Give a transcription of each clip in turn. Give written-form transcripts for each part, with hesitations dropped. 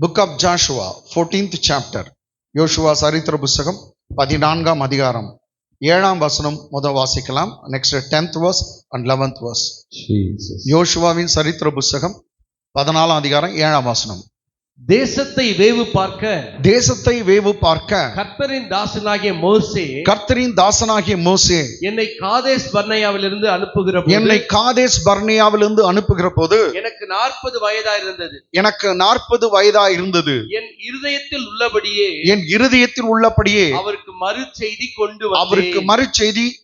Book of Joshua, 14th chapter. யோசுவா சரித்திர புஸ்தகம் 14ஆம் அதிகாரம் 7ஆம் வசனம் முதல் வாசிக்கலாம். Next 10th verse and 11th verse. யோசுவாவின் சரித்திர புஸ்தகம் 14ஆம் அதிகாரம் 7ஆம் வசனம். தேசத்தை வேவு பார்க்க கர்த்தரின் தாசனாகிய மோசே என்னை காதேஸ் பர்னேயாவிலிருந்து அனுப்புகிற போது எனக்கு 40 வயதா இருந்தது. என் இருதயத்தில் உள்ளபடியே அவருக்கு மறுசெய்தி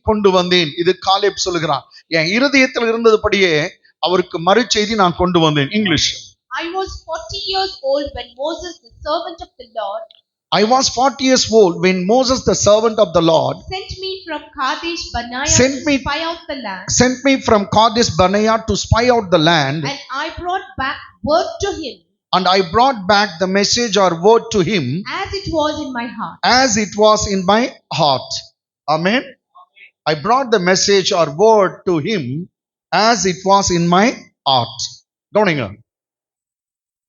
கொண்டு வந்தேன். இது காலேப் சொல்லுகிறான். என் இருதயத்தில் இருந்ததுபடியே அவருக்கு மறுசெய்தி நான் கொண்டு வந்தேன். English. I was 40 years old when Moses, the servant of the Lord, the servant of the Lord, sent me from Kadesh Barnea to spy out the land. And I brought back word to him. And I brought back the message or word to him as it was in my heart. Amen. I brought the message or word to him as it was in my heart. கவனிங்க.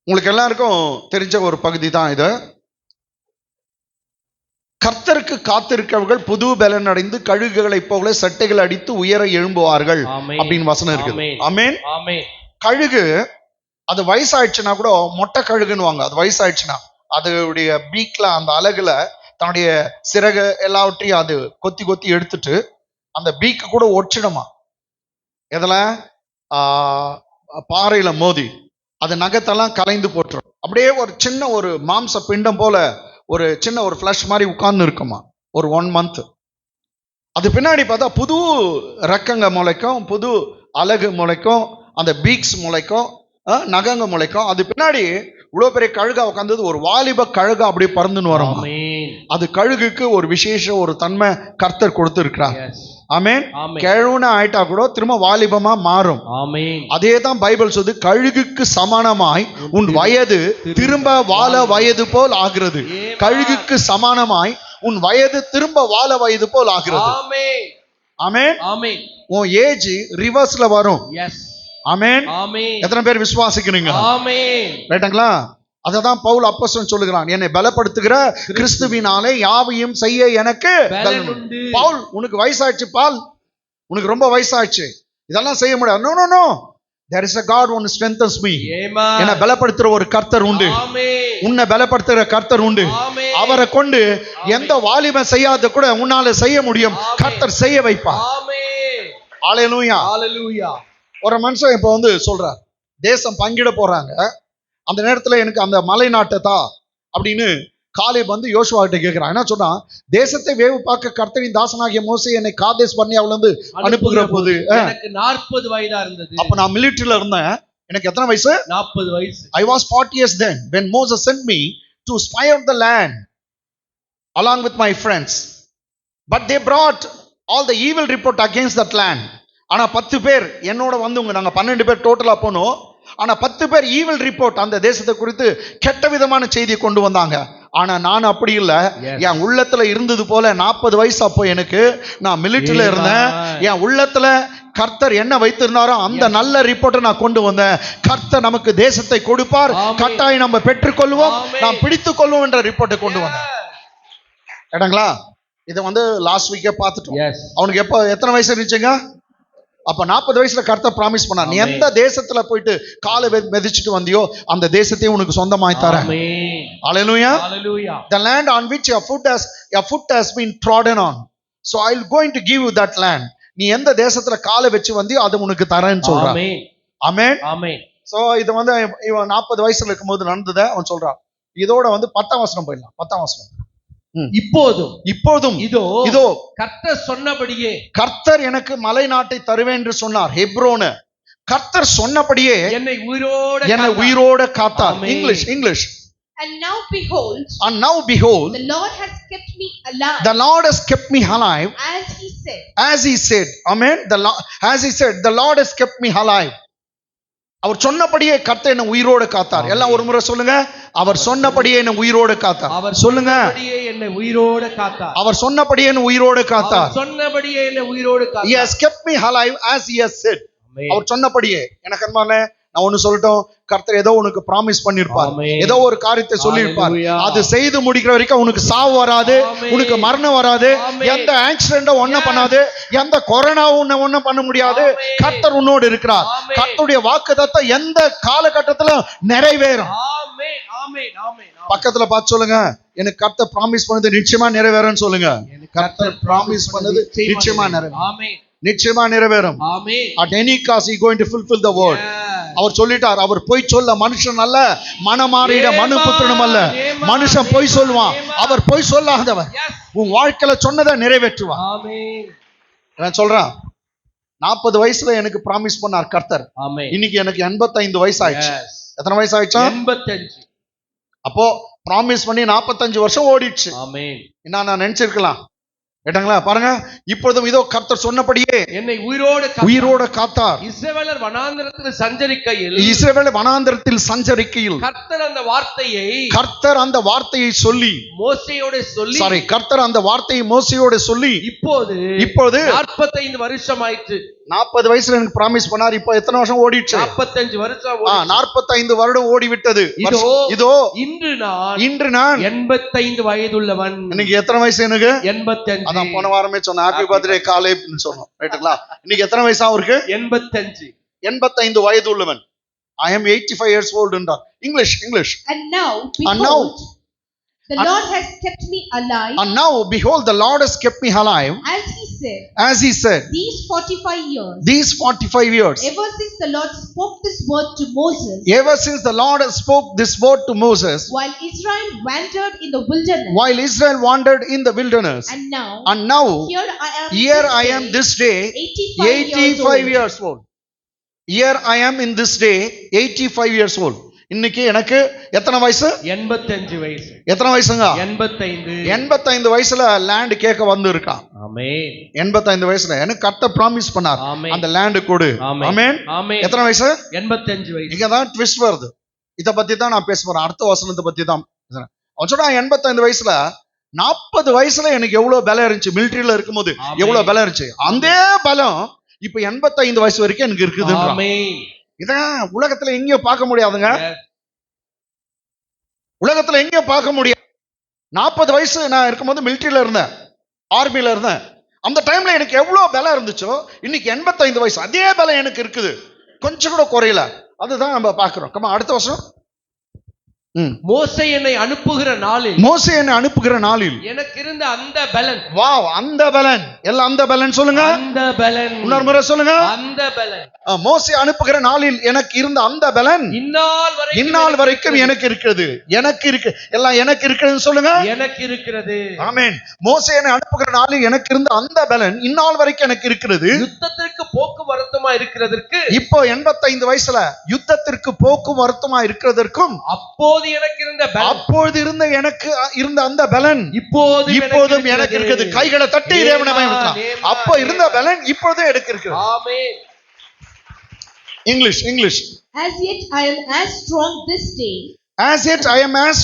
உங்களுக்கு எல்லாருக்கும் தெரிஞ்ச ஒரு பகுதி தான் இது. கர்த்தருக்கு காத்திருக்கிறவர்கள் புது பலன் அடைந்து கழுகுகளை போல சட்டைகள் அடித்து உயர எழும்புவார்கள் அப்படின்னு வசனம் இருக்குது. ஆமென். கழுகு அது வயசாயிடுச்சுன்னா கூட மொட்டை கழுகுன்னுவாங்க. அது வயசாயிடுச்சுன்னா அதோடைய பீக்ல அந்த அலகுல தன்னுடைய சிறகு எல்லாவற்றையும் அது கொத்தி எடுத்துட்டு அந்த பீக்கு கூட ஒற்றிடுமா. எதுல பாறையில மோதி அது நகத்தெல்லாம் கலைந்து போட்டுரும். அப்படியே ஒரு சின்ன ஒரு மாம்ச பிண்டம் போல ஒரு சின்ன ஒரு ஃபிளஷ் மாதிரி உட்கார்ந்து இருக்குமா ஒரு 1 month. அது பின்னாடி பார்த்தா புது ரக்கங்க முளைக்கும், புது அலகு முளைக்கும், அந்த பீக்ஸ் முளைக்கும், நகங்க முளைக்கும். அது பின்னாடி இவ்வளவு பெரிய கழுகா உட்கார்ந்தது ஒரு வாலிப கழுகா அப்படியே பறந்துன்னு வரும். அது கழுகுக்கு ஒரு விசேஷ ஒரு தன்மை கர்த்தர் கொடுத்து இருக்கிறார். ஆமென். கிழவனா ஆயிட்டா கூட திரும்ப வாலிபமா மாறும். அதே தான் பைபிள் சொல்லுது, கழுகுக்கு சமானமாய் உன் வயது திரும்ப வாழ வயது போல் ஆகிறது. கழுகுக்கு சமானமாய் உன் வயது திரும்ப வாழ வயது போல் ஆகிறது. ஆமென். உன் ஏஜ் ரிவர்ஸ்ல வரும். ஆமென். எத்தனை பேர் விசுவாசிக்கிறீங்க? ரைட்டுங்களா? அததான் பவுல் அப்போஸ்தலன் சொல்லுகிறான், என்னை பலப்படுத்துகிற கிறிஸ்துவினாலே யாவையும் செய்ய எனக்கு பவுல், உனக்கு வயசாயிடுச்சு பால், உனக்கு ரொம்ப வயசாயிடுச்சு, இதெல்லாம் செய்ய முடியாது. No no no, there is a God who strengthens me. என்னை பலப்படுத்துற ஒரு கர்த்தர் உண்டு. உன்னை பலப்படுத்துகிற கர்த்தர் உண்டு. அவரை கொண்டு எந்த வாலிபன் செய்யாத கூட உன்னால செய்ய முடியும். கர்த்தர் செய்ய வைப்பார். ஹல்லேலூயா. ஒரு மனுஷன் இப்ப சொல்றார், தேசம் பங்கிட போறாங்க, அந்த நேரத்துல எனக்கு அந்த மலை நாட்டத்தா அப்படின்னு காலேப் யோசுவா கிட்ட கேட்கிறான். என்ன சொன்னா, தேசத்தை வேவு பார்க்க கர்த்தரின் தாசனாகிய மோசே என்னை காதேஸ் பர்னேயாவில இருந்து அனுப்புகிற போது எனக்கு 40 வயதா இருந்தது. அப்ப நான் மிலிட்டரியில இருந்தேன். எனக்கு எத்தனை வயசு? 40 வயசு. I was 40 years then when Moses sent me to spy out the land along with my friends, but they brought all the evil report against that land. ஆனா 10 பேர் என்னோட நாங்க 12 பேர் டோட்டலா போனோம். ஆனா 10 பேர் ஈவில் ரிப்போர்ட் அந்த தேசத்தை குறித்து கெட்ட விதமான செய்தியை கொண்டு வந்தாங்க. ஆனா நான் அப்படி இல்ல. என் உள்ளத்துல இருந்தது போல 40 வயசு அப்போ எனக்கு, நான் மிலிட்டரியில இருந்தேன். என் உள்ளத்துல கர்த்தர் என்ன வைத்திருந்தாரோ அந்த நல்ல ரிப்போர்ட்டை நான் கொண்டு வந்தேன். கர்த்தர் நமக்கு தேசத்தை கொடுப்பார், கட்டாயம் நம்ம பெற்றுக்கொள்வோம், நாம் பிடித்துக் கொள்வோம் என்ற ரிப்போர்ட்டை கொண்டு வந்தேன். கேட்டாங்களா? இதை லாஸ்ட் வீக்கே பார்த்துட்டோம். அவனுக்கு எத்தனை வயசு இருந்துச்சுங்க? அப்ப 40 வயசுல கர்த்தர் பிராமிஸ் பண்ணார், நீ எந்த தேசத்துல போயிட்டு காலை மிதிச்சிட்டு வந்தியோ அந்த தேசத்தையும் உனக்கு சொந்தமாய் தரேன். ஹல்லேலூயா. The land on which your foot has been trodden on, so I'll going to give you that land. நீ எந்த தேசத்துல காலை வச்சு வந்தியோ அது உனக்கு தரேன்னு சொல்றான். ஆமென். சோ இது இவன் 40 வயசுல இருக்கும்போது நடந்ததை அவன் சொல்றான். இதோட 10ஆம் வசனம் போயிடலாம். 10ஆம் வசனம். இப்போதும் இதோ கர்த்தர் சொன்னபடியே, கர்த்தர் எனக்கு மலை நாட்டை தருவேன் என்று சொன்னார். ஹெப்ரோன். கர்த்தர் சொன்னபடியே என்னை உயிரோட காத்தார். English. And now behold, the Lord has kept me alive as he said. Amen. As he said, the Lord has kept me alive. அவர் சொன்னபடியே கர்த்தர் என்னை உயிரோடு காத்தார். எல்லாம் ஒரு முறை சொல்லுங்க, அவர் சொன்னபடியே என்னை உயிரோடு காத்தார். அவர் சொல்லுங்க, என்னை உயிரோடு காத்தார். அவர் சொன்னபடியே என்னை உயிரோடு காத்தார். சொன்னபடியே என்னை உயிரோடு காத்தார். He has kept me alive as he has said. அவர் சொன்னபடியே. எனக்கு அன்பான நான் ஒண்ணு சொல்லட்டும், கர்த்தர் ஏதோ உனக்கு ப்ராமிஸ் பண்ணிருப்பார், ஆமென். ஏதோ ஒரு காரியத்தை சொல்லியிருப்பார். ஹalleluya. அது செய்து முடிக்கிற வரைக்கும் உனக்கு சாவு வராது, ஆமென். உனக்கு மரணம் வராது, ஆமென். எந்த ஆக்சிடென்டும் ஒண்ணும் பண்ணாது, எந்த கொரோனாவும் உன்னை ஒண்ணும் பண்ண முடியாது. ஆமென். கர்த்தர் உன்னோடு இருக்கிறார். ஆமென். கர்த்தருடைய வாக்குத்தத்தம் எந்த காலகட்டத்திலும் நிறைவேறும். ஆமென் ஆமென் ஆமென். பக்கத்துல பார்த்து சொல்லுங்க, எனக்கு கர்த்தர் ப்ராமிஸ் பண்ணது நிச்சயமா நிறைவேறும்னு சொல்லுங்க. கர்த்தர் ப்ராமிஸ் பண்ணது நிச்சயமா நிறைவேறும், ஆமென் நிச்சயமா நிறைவேறும். ஆமென். At any cost he going to fulfill the word. அவர் சொல்லிட்டார், அவர் பொய் சொல்ல மனுஷன் அல்ல, மனமாறிட மனுபுத்திரனும் அல்ல. மனுஷன் பொய் சொல்லுவான், அவர் பொய் சொல்லாதவர். உன் வாழ்க்கையில சொன்னதை நிறைவேற்றுவார். ஆமென் நான் சொல்றேன், 40 வயசுல எனக்கு ப்ராமிஸ் பண்ணார் கர்த்தர். ஆமென். இன்னைக்கு எனக்கு 85 வயசு ஆயிடுச்சு. Yes. எத்தனை வயசு ஆயிடுச்சா? 85. அப்போ ப்ராமிஸ் பண்ணி 45 வருஷம் ஓடிடுச்சு. ஆமென். என்ன நான் நினைச்சிருக்கலாம் கேட்டாங்களா? பாருங்க, இப்பொழுதும் இதோ கர்த்தர் சொன்னபடியே என்னை உயிரோடு உயிரோட காத்தார். இஸ்ரவேலர் வனாந்திரத்தில் சஞ்சரிக்கையில் இஸ்ரவேல் வனாந்திரத்தில் சஞ்சரிக்கையில் கர்த்தர் அந்த வார்த்தையை சொல்லி கர்த்தர் அந்த வார்த்தையை மோசேயோடு சொல்லி இப்போது 45 வருஷம் ஆயிற்று. 40 வயசுல எனக்கு ப்ராமிஸ் பண்ணார். இப்போ எத்தனை வருஷம் ஓடிடுச்சு? 45 வருஷம். 45 வருடம் ஓடிவிட்டது. இதோ இன்று நான் 85 வயதுள்ளவன். இன்னைக்கு எத்தனை வயசு எனக்கு? 85. அதான் போன வாரமே சொன்ன ஹாப்பி பர்த்டே காலேப்னு சொன்னோம், ரைட்டுங்களா? இன்னைக்கு எத்தனை வயசா அவருக்கு? 85. 85 வயது உள்ளவன். I am 85 years old என்றார். English. And now, behold, the Lord has kept me alive. And now, behold, the Lord has kept me alive. As he said. These 45 years. Ever since the Lord spoke this word to Moses. While Israel wandered in the wilderness. And now, here I am this day, 85 years old. Here I am in this day, 85 years old. இன்னைக்கு எனக்கு எத்தனை வயசு? 85 வயசு. எத்தனை வயசுங்க? 85. 85 வயசுல land கேட்க வந்து இருக்கான். ஆமென். 85 வயசுல எனக்கு கர்த்தர் ப்ராமிஸ் பண்ணார், அந்த லேண்ட் கொடு. ஆமென். எத்தனை வயசு? 85 வயசு. இங்க தான் ட்விஸ்ட் வருது. இத பத்தி தான் நான் பேச போறேன், அடுத்த வசனத்தை பத்தி தான். அவன் சொல்றான் 85 வயசுல 40 வயசுல எனக்கு எவ்வளவு பலம் இருந்துச்சு, மிலிட்டரியில இருக்கும்போது எவ்வளவு பலம் இருந்துச்சு, அந்த பலம் இப்ப 85 வயசு வரைக்கும் எனக்கு இருக்குதுன்றான். இதான் உலகத்துல எங்கேயும் பார்க்க முடியாதுங்க. உலகத்துல எங்கேயும் பார்க்க முடியாது. 40 வயசு நான் இருக்கும்போது மிலிட்டரியில இருந்தேன், ஆர்மியில இருந்தேன். அந்த டைம்ல எனக்கு எவ்வளவு பலம் இருந்துச்சோ இன்னைக்கு 85 வயசு அதே பலம் எனக்கு இருக்குது, கொஞ்சம் கூட குறையல. அதுதான் நம்ம பாக்குறோம். கமா அடுத்த வருஷம். மோசே என்னை அனுப்புகிற நாளில் எனக்கு இருந்த அந்த பலன். வாவ், அந்த பலன். எல்லாம் அந்த பலன் சொல்லுங்க. அந்த பலன் இன்னொரு முறை சொல்லுங்க. அந்த பலன். மோசே அனுப்புகிற நாளில் எனக்கு இருந்த அந்த பலன் இந்நாள் வரைக்கும் எனக்கு இருக்கிறது. எனக்கு இருக்கு, எல்லாம் எனக்கு இருக்கிறது சொல்லுங்க. எனக்கு இருக்கிறது. ஆமென். மோசே என்னை அனுப்புகிற நாளில் எனக்கு இருந்த அந்த பலன் இந்நாள் வரைக்கும் எனக்கு இருக்கிறது. யுத்தத்திற்கு போக்குவரத்துமா இருக்கிறதற்கு இப்போ 85 வயசுல யுத்தத்திற்கு போக்குவரத்துமா இருக்கிறதற்கும் அப்போது எனக்கு இருந்த அந்த பலன் இப்போதும் எனக்கு இருக்குது. கைகளை தட்டி தேவனை பயன்படுத்தலாம். அப்போ இருந்த பலன் இப்போதும் எனக்கு இருக்குது. ஆமென். English. As yet I am as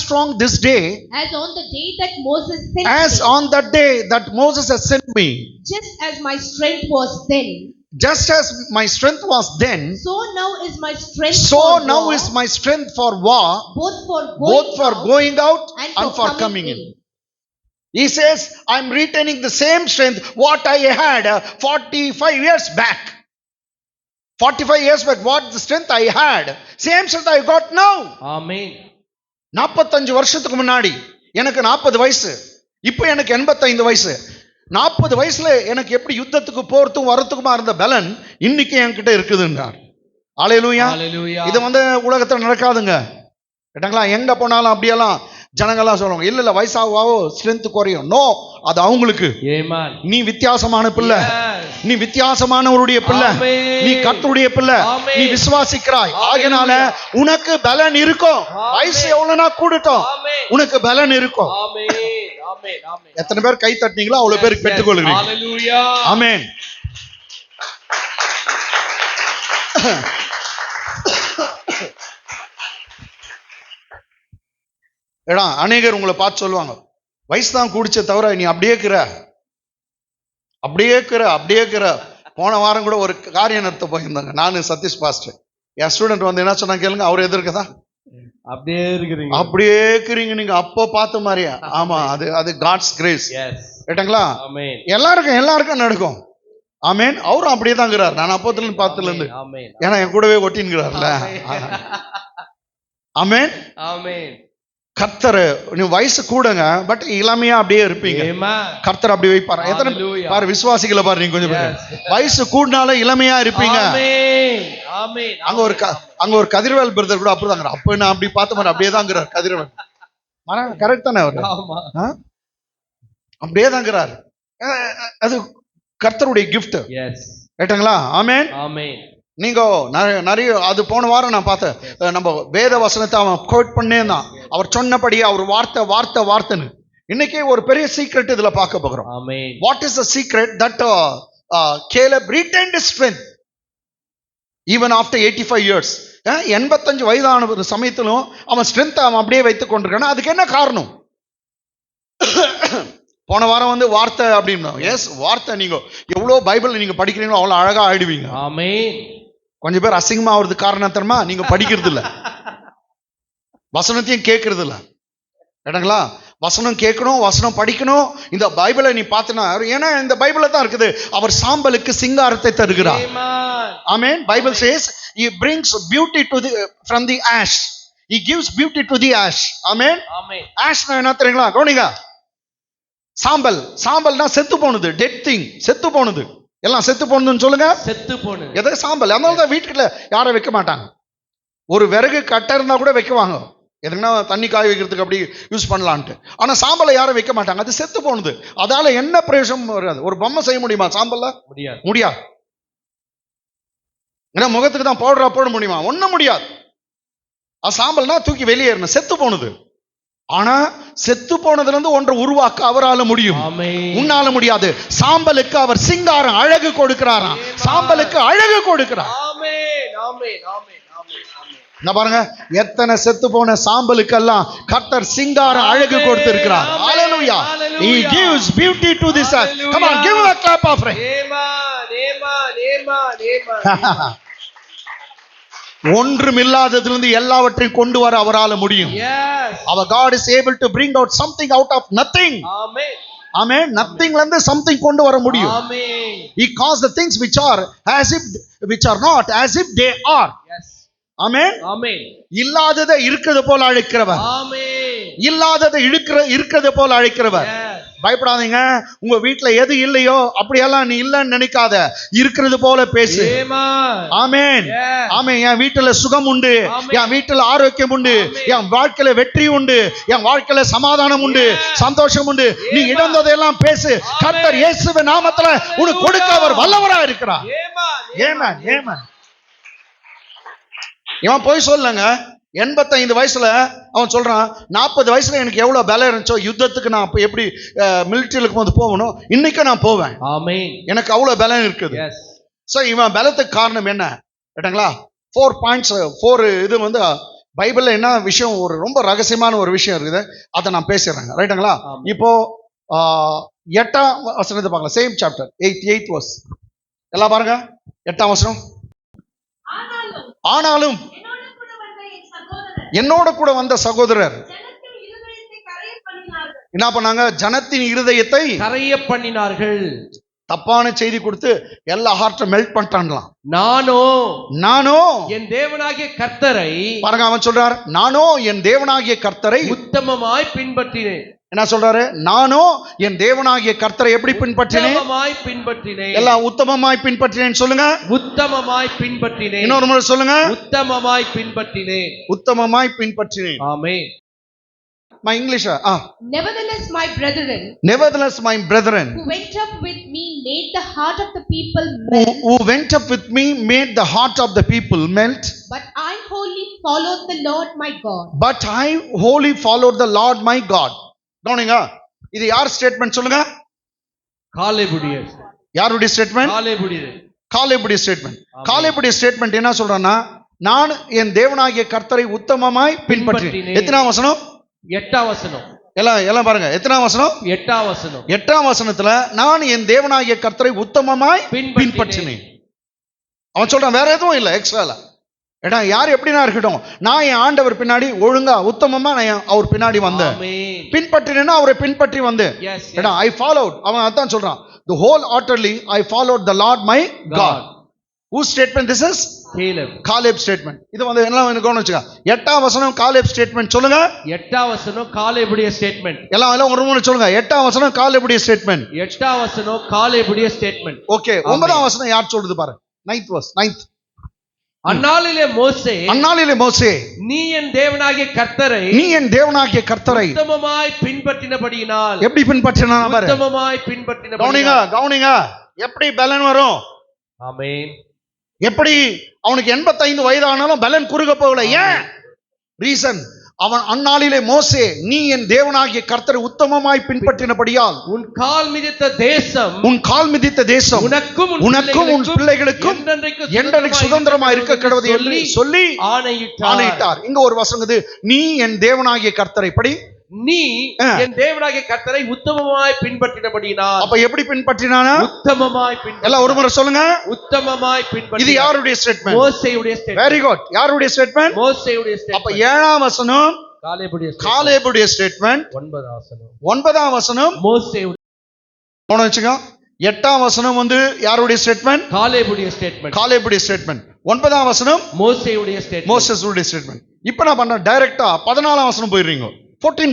strong this day. As on the day that Moses sent as me. On the day that Moses has sent me. Just as my strength was then. So now is my strength for war. Both for going out and for coming in. He says, I am retaining the same strength what I had 45 years back. 45 years back, what the strength I had, same strength I got now. Amen. 45 வருஷத்துக்கு முன்னாடி எனக்கு 40 வயசு, இப்போ எனக்கு 85 வயசு. 40 வயசுல எனக்கு எப்படி யுத்தத்துக்கு போறதுக்கும் வரத்துக்குமா இருந்த பலன் இன்னைக்கு என்கிட்ட இருக்குதுன்றார். அல்லேலூயா. இது உலகத்துல நடக்காதுங்க கேட்டாங்களா? எங்க போனாலும் அப்படியெல்லாம் ஜனங்கள்லாம் சொல்லுவாங்க, இல்ல வயசாவோ ஸ்ட்ரென்த் குறையும். நோ, அது அவங்களுக்கு. நீ வித்தியாசமான பிள்ளை, நீ வித்தியாசமானவருடைய பிள்ளை, நீ கர்த்தருடைய பிள்ளை, நீ விசுவாசிக்கிறாய். ஆகையினால உனக்கு பலன் இருக்கும். வயசு எவ்வளவுனா கூடட்டும், உனக்கு பலன் இருக்கும். எத்தனை பேர் கை தட்டினீங்களோ அவ்வளவு பேருக்கு பெற்றுக்கொள்கிறீங்க. ஆமென். ஏடா அநேகர் உங்களை பார்த்து சொல்லுவாங்க, வயசு தான் கூடிச்ச தவிர நீ அப்படியே இருக்கிற. போன வாரம் கூட ஒரு காரியம் நடத்த போயிருந்தாங்க, நானு சதீஷ் பாஸ்டர். என் ஸ்டூடெண்ட் வந்து என்ன சொன்னா கேளுங்க, அவர் எதிர்க்கதா அப்படியே இருக்கிறீங்க. அப்படியே இருக்கிறீங்க நீங்க அப்போ பார்த்த மாதிரியா? ஆமா, அது காட்ஸ் கிரேஸ். எஸ். கேட்டங்களா? ஆமென். எல்லாருக்கும் நடக்கும். ஆமென். அவரும் அப்படியே தாங்கிறார். நான் அப்போத்துல இருந்து பார்த்ததுல இருந்து, ஆமென். ஏன்னா என் கூடவே ஒட்டின்கிறார்ல. ஆமென். ஆமென். கர்த்தர், நீ வயசு கூடங்க, பட் இளமையா அப்படியே இருப்பீங்க. ஆமென். கர்த்தர் அப்படி வைப்பாரு. எத்தனை Hallelujah. பாரு விசுவாசிகளை பாரு, நீங்க கொஞ்சம் பேர் Yes. வயசு கூடனால இளமையா இருப்பீங்க. ஆமென். ஆமென். அங்க ஒரு கதிர்வேல் பிரதர் கூட அப்படிதாங்க. அப்ப நான் அப்படி பார்த்த மாதிரி அப்படியே தாங்கிறார் கதிர்வேல். கரெக்ட் தானே அவரு? ஆமா. அப்படியே தாங்கிறார். அது கர்த்தருடைய கிஃப்ட். எஸ். ரைட்டுங்களா? ஆமென். ஆமென். நீங்க நிறைய, அது போன வாரம் நான் பார்த்தேன், நம்ம வேத வசனத்தை அவன் கோட் பண்ணே தான், அவர் சொன்னபடி அவர் வார்த்தைன்னு. இன்னைக்கு ஒரு பெரிய சீக்ரெட் இதுல பார்க்க போகிறோம். Amen. What is the secret that Caleb retained his strength even after 85 years? 85 வயதான ஒரு சமயத்திலும் அவன் ஸ்ட்ரென்த் அவன் அப்படியே வைத்துக் கொண்டிருக்கான். அதுக்கு என்ன காரணம்? போன வாரம் வந்து வார்த்தை அப்படின்னா, எஸ் வார்த்தை. நீங்க எவ்வளவு பைபிள் நீங்க படிக்கிறீங்களோ அவ்வளவு அழகா ஆயிடுவீங்க. ஆமென். கொஞ்சம் பேர் அசிங்கமா ஆகுறது காரணம் தெரியுமா? நீங்க படிக்கிறது இல்ல, வசனத்தையும் கேட்கறது இல்ல. கேட்டங்களா? வசனம் கேட்கணும், வசனம் படிக்கணும். இந்த பைபிளை நீ பார்த்தனா, ஏன்னா இந்த பைபிள்ல தான் இருக்குது, அவர் சாம்பலுக்கு சிங்காரத்தை தருகிறார். Amen. Bible says he brings beauty to the from the ash, he gives beauty to the ash. ஆமென். ஆமென். ஆஷ்னா என்ன தெரியுங்களா? கவனிங்க. சாம்பல்னா செத்து போனது, டெட் திங், செத்து போனது. எல்லாம் செத்து போனதுன்னு சொல்லுங்க. செத்து போனது. எதை? சாம்பல். அதனால தான் வீட்டுல யாரும் வைக்க மாட்டாங்க. ஒரு விறகு கட்டை இருந்தா கூட வைக்குவாங்க, எதுனா தண்ணி காய வைக்கிறதுக்கு அப்படி யூஸ் பண்ணலான்ட்டு. ஆனா சாம்பலை யாரும் வைக்க மாட்டாங்க, அது செத்து போனது. அதால என்ன பிரயோஜனம் வராது. ஒரு பொம்மை செய்ய முடியுமா சாம்பல்ல? முடியாது. ஏன்னா முகத்துக்கு தான் பவுடரா போட முடியுமா? ஒண்ணும் முடியாது. அது சாம்பல்னா தூக்கி வெளியேறணும், செத்து போனது. ஆனா செத்து போனதுல இருந்து ஒன்றை உருவாக்க அவரால முடியும், உன்னால முடியாது. சாம்பலுக்கு அவர் சிங்காரம், அழகு கொடுக்கிறாராம். சாம்பலுக்கு அழகு கொடுக்கிறார். பாருங்க, எத்தனை செத்து போன சாம்பலுக்கெல்லாம் கர்த்தர் சிங்காரம், அழகு கொடுத்திருக்கிறார். Hallelujah. He gives beauty to this earth. Come on, give him a clap offering. ஒன்றுமில்லாததிலிருந்து எல்லாவற்றையும் கொண்டு வர அவரால முடியும். Our God is able to bring out something out of nothing. Amen. Nothingல இருந்து something கொண்டு வர முடியும். He calls the things which are not as if they are. Amen. இல்லாததை இருக்கிறது போல அழைக்கிறவர். இல்லாததை இருக்கிறது போல அழைக்கிறவர். பயப்படாதீங்க. உங்க வீட்டுல எது இல்லையோ அப்படியெல்லாம் நீ இல்லைன்னு நினைக்காத, இருக்கிறது போல பேசு. ஆமென். ஆமென். என் வீட்டுல சுகம் உண்டு, என் வீட்டுல ஆரோக்கியம் உண்டு, என் வாழ்க்கையில வெற்றி உண்டு, என் வாழ்க்கையில சமாதானம் உண்டு, சந்தோஷம் உண்டு. நீ இழந்ததையெல்லாம் பேசு. கர்த்தர் இயேசுவின் நாமத்துல உனக்கு கொடுக்க அவர் வல்லவரா இருக்கிறார். ஆமென். ஆமென். இவன் போய் சொல்லுங்க, 85 வயசுல அவன் சொல்றான், 40 வயசுல எனக்கு எவ்வளவு பலம் இருந்துச்சோ யுத்தத்துக்கு நான் அப்ப எப்படி மிலிட்டரியில இருக்கும்போது போகணும், இன்னைக்கு நான் போவேன். எனக்கு அவ்வளவு பலம் இருக்குது. சோ இவன் பலத்துக்கு காரணம் என்ன கேட்டாங்களா? 4 பாயிண்ட்ஸ், 4 இது வந்து பைபிள்ல என்ன விஷயம், ஒரு ரொம்ப ரகசியமான ஒரு விஷயம் இருக்குது, அதை நான் பேசிடுறேங்க. ரைட்டுங்களா? இப்போ 8ஆம் வசனத்தை பார்க்கலாம். Same chapter 8th verse. எல்லாம் பாருங்க. 8ஆம் வசனம். ஆனாலும் என்னோட கூட வந்த சகோதரர் என்ன பண்ணாங்க? ஜனத்தின் இருதயத்தை கரைய பண்ணினார்கள். தப்பான செய்தி கொடுத்து எல்லா ஹார்ட்டை மெல்ட் பண்ணிட்டாங்களாம். நானோ என் தேவனாகிய கர்த்தரை, பாருங்க அவன் சொல்றார், நானோ என் தேவனாகிய கர்த்தரை உத்தமமாய் பின்பற்றினேன். என்ன சொல்றாரு? நானோ என் தேவனாகிய கர்த்தரை எப்படி பின்பற்றினேன்? எல்லாம் உத்தமமாய் பின்பற்றினேன் சொல்லுங்க. உத்தமமாய் பின்பற்றினேன். இன்னொரு முறை சொல்லுங்க. உத்தமமாய் பின்பற்றினேன். உத்தமமாய் பின்பற்றினேன். ஆமென். My English. Nevertheless my brethren who went up with me made the heart of the people melt. But I wholly followed the Lord my God. கவனிங்க, இது யார் ஸ்டேட்மென்ட் சொல்லுங்க? காலேபுடைய. யாருடைய ஸ்டேட்மென்ட்? காலேபுடைய ஸ்டேட்மென்ட். காலேபுடைய ஸ்டேட்மென்ட் என்ன சொல்றானா? நான் என் தேவனாகிய கர்த்தரை உத்தமமாய் பின்பற்றினேன். எத்தனாம் வசனம்? 8ஆம் வசனம். எல்லாம் பாருங்க. எத்தனாம் வசனம்? 8ஆம் வசனம். 8ஆம் வசனத்துல நான் என் தேவனாகிய கர்த்தரை உத்தமமாய் பின்பற்றினேன். அவன் சொல்றான், வேற எதுவும் இல்ல எக்ஸ்ட்ரா இல்ல. ஏடா யார் எப்படினா இருக்கட்டும், நான் என் ஆண்டவர் பின்னாடி ஒழுங்கா உத்தமமா நான் அவர் பின்னாடி வந்தேன், Amen. பின்பற்றினேன்னா அவரை பின்பற்றி வந்தேன். Yes, yes. ஏடா ஐ ஃபாலோட், அவன் அதான் சொல்றான், the whole utterly I followed the Lord my God. Whose statement this is? Caleb. Caleb statement. இது வந்து எல்லாம் எனக்கு கவனிச்சுக்க. 8ஆம் வசனம் காலேப் ஸ்டேட்மெண்ட் சொல்லுங்க. 8ஆம் வசனம் காலேபுடைய ஸ்டேட்மெண்ட். எல்லாம் ஒரு முறை சொல்லுங்க. 8ஆம் வசனம் காலேபுடைய ஸ்டேட்மெண்ட். 8ஆம் வசனம் காலேபுடைய ஸ்டேட்மெண்ட். ஓகே, 9ஆம் வசனம் யார் சொல்றது பாருங்க. 9th verse, 9th. அந்நாளிலே மோசே நீ என் தேவனாகிய கர்த்தரை உத்தமமாய் பின்பற்றினபடியினால். எப்படி பின்பற்றினா பாரு. உத்தமமாய் பின்பற்றினபடியினால். கவனிங்க எப்படி பலன் வரும். ஆமென். எப்படி அவனுக்கு 85 வயது ஆனாலும் பலன் குறுக போகல. ஏன்? ரீசன், அவன் அந்நாளிலே மோசே நீ என் தேவனாகிய கர்த்தரை உத்தமமாய் பின்பற்றினபடியால் உன் கால் மிதித்த தேசம் உனக்கும் உன் பிள்ளைகளுக்கும் என்றென்றைக்கு சுதந்திரமாய் இருக்க கடவுது என்று சொல்லி ஆணையிட்டார். இங்க ஒரு வசனம், நீ என் தேவனாகிய கர்த்தரை படி, நீ என் தேவனாகிய கர்த்தரை உத்தமமாய் பின்பற்றினபடியினால். அப்ப எப்படி பின்பற்றினானா? உத்தமமாய் எல்லாம் ஒரு முறை சொல்லுங்க. உத்தமமாய் பின்பற்றி. இது யாருடைய ஸ்டேட்மெண்ட்? மோசேயுடைய ஸ்டேட்மெண்ட். Very good. யாருடைய ஸ்டேட்மெண்ட்? மோசேயுடைய ஸ்டேட்மெண்ட். அப்ப 7ஆம் வசனம் காலேபுடைய ஸ்டேட்மெண்ட். 9ஆம் வசனம் மோசேயுடைய. போன வெச்சுங்க. 8ஆம் வசனம் வந்து யாருடைய ஸ்டேட்மெண்ட்? காலேபுடைய ஸ்டேட்மெண்ட். 9ஆம் வசனம் மோசேயுடைய ஸ்டேட்மெண்ட். மோசேயுடைய ஸ்டேட்மெண்ட். இப்போ நான் பண்றேன் டைரக்டா 14ஆம் வசனம் போயிடுறீங்க. 14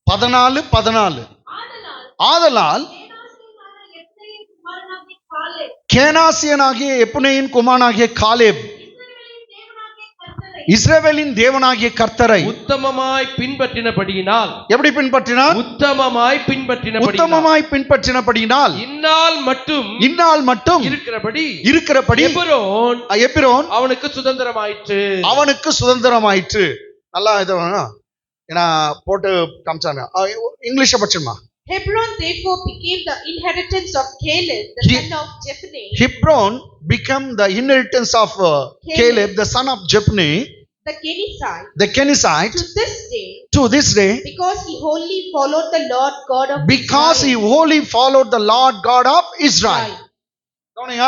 14 ஆதலால் கேனாசியனாகிய எப்புனேயின் குமாரனாகிய காலேப் இஸ்ரவேலின் தேவனாகிய கர்த்தரை உத்தமமாய் பின்பற்றினபடியினால். எப்படி பின்பற்றினார்? உத்தமமாய் பின்பற்றினபடியினால் இந்நாள் மட்டும் இருக்கிறபடி எபிரோன் அவனுக்கு சுதந்திரமாயிற்று. நல்லா இது ஏன்னா போட்டு காமிச்சாங்க. English படிச்சுமா. Hebron therefore became the inheritance of Caleb the son of Jephunneh. Hebron became the inheritance of Caleb the son of Jephunneh, the Kenizzite to this day because he wholly followed the Lord God of Israel. கவனிங்க,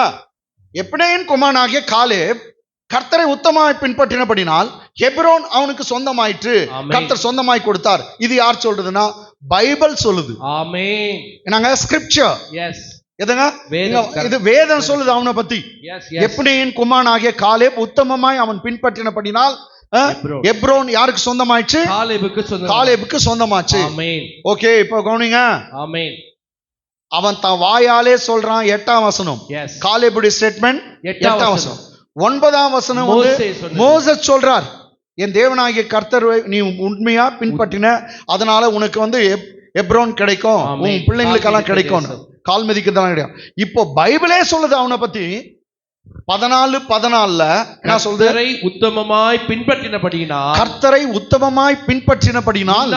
எப்னேயின் குமாரனாகிய Caleb கர்த்தரை உத்தமமாய் பின்பற்றினபடினால் Hebron அவனுக்கு சொந்தமாயிற்று. கர்த்தர் சொந்தமாய் கொடுத்தார். இது யார் சொல்றதுன்னா பைபிள் சொல்லுது. ஆமென். என்னங்க? ஸ்கிரிப்சர். எஸ். எதுங்க? இது வேதம் சொல்லுது அவனை பத்தி. எப்னேயின் குமாரனாகிய காலேப் உத்தமமாய் அவன் பின்பற்றினபடினால் எப்ரோன் யாருக்கு சொந்தமாயிற்று? காலேபுக்கு சொந்தமாச்சு. ஆமென். ஓகே, இப்போ கவனிங்க. ஆமென். அவன் தான் வாயாலே சொல்றான். 8ஆம் வசனம் காலேபுடைய ஸ்டேட்மெண்ட். 8ஆம் வசனம். 9ஆம் வசனம் மோசஸ் சொல்றார், என் தேவனாகிய கர்த்தரை நீ உண்மையா பின்பற்றின, அதனால உனக்கு வந்து எப்ரோன் கிடைக்கும், உன் பிள்ளைங்களுக்கு எல்லாம் கிடைக்கும். கால் மிதிக்கிறதெல்லாம் கிடையாது. இப்போ பைபிளே சொல்லுது அவனை பத்தி. 14:14 என்ன சொல்லுது? உத்தமமாய் பின்பற்றினபடியினால்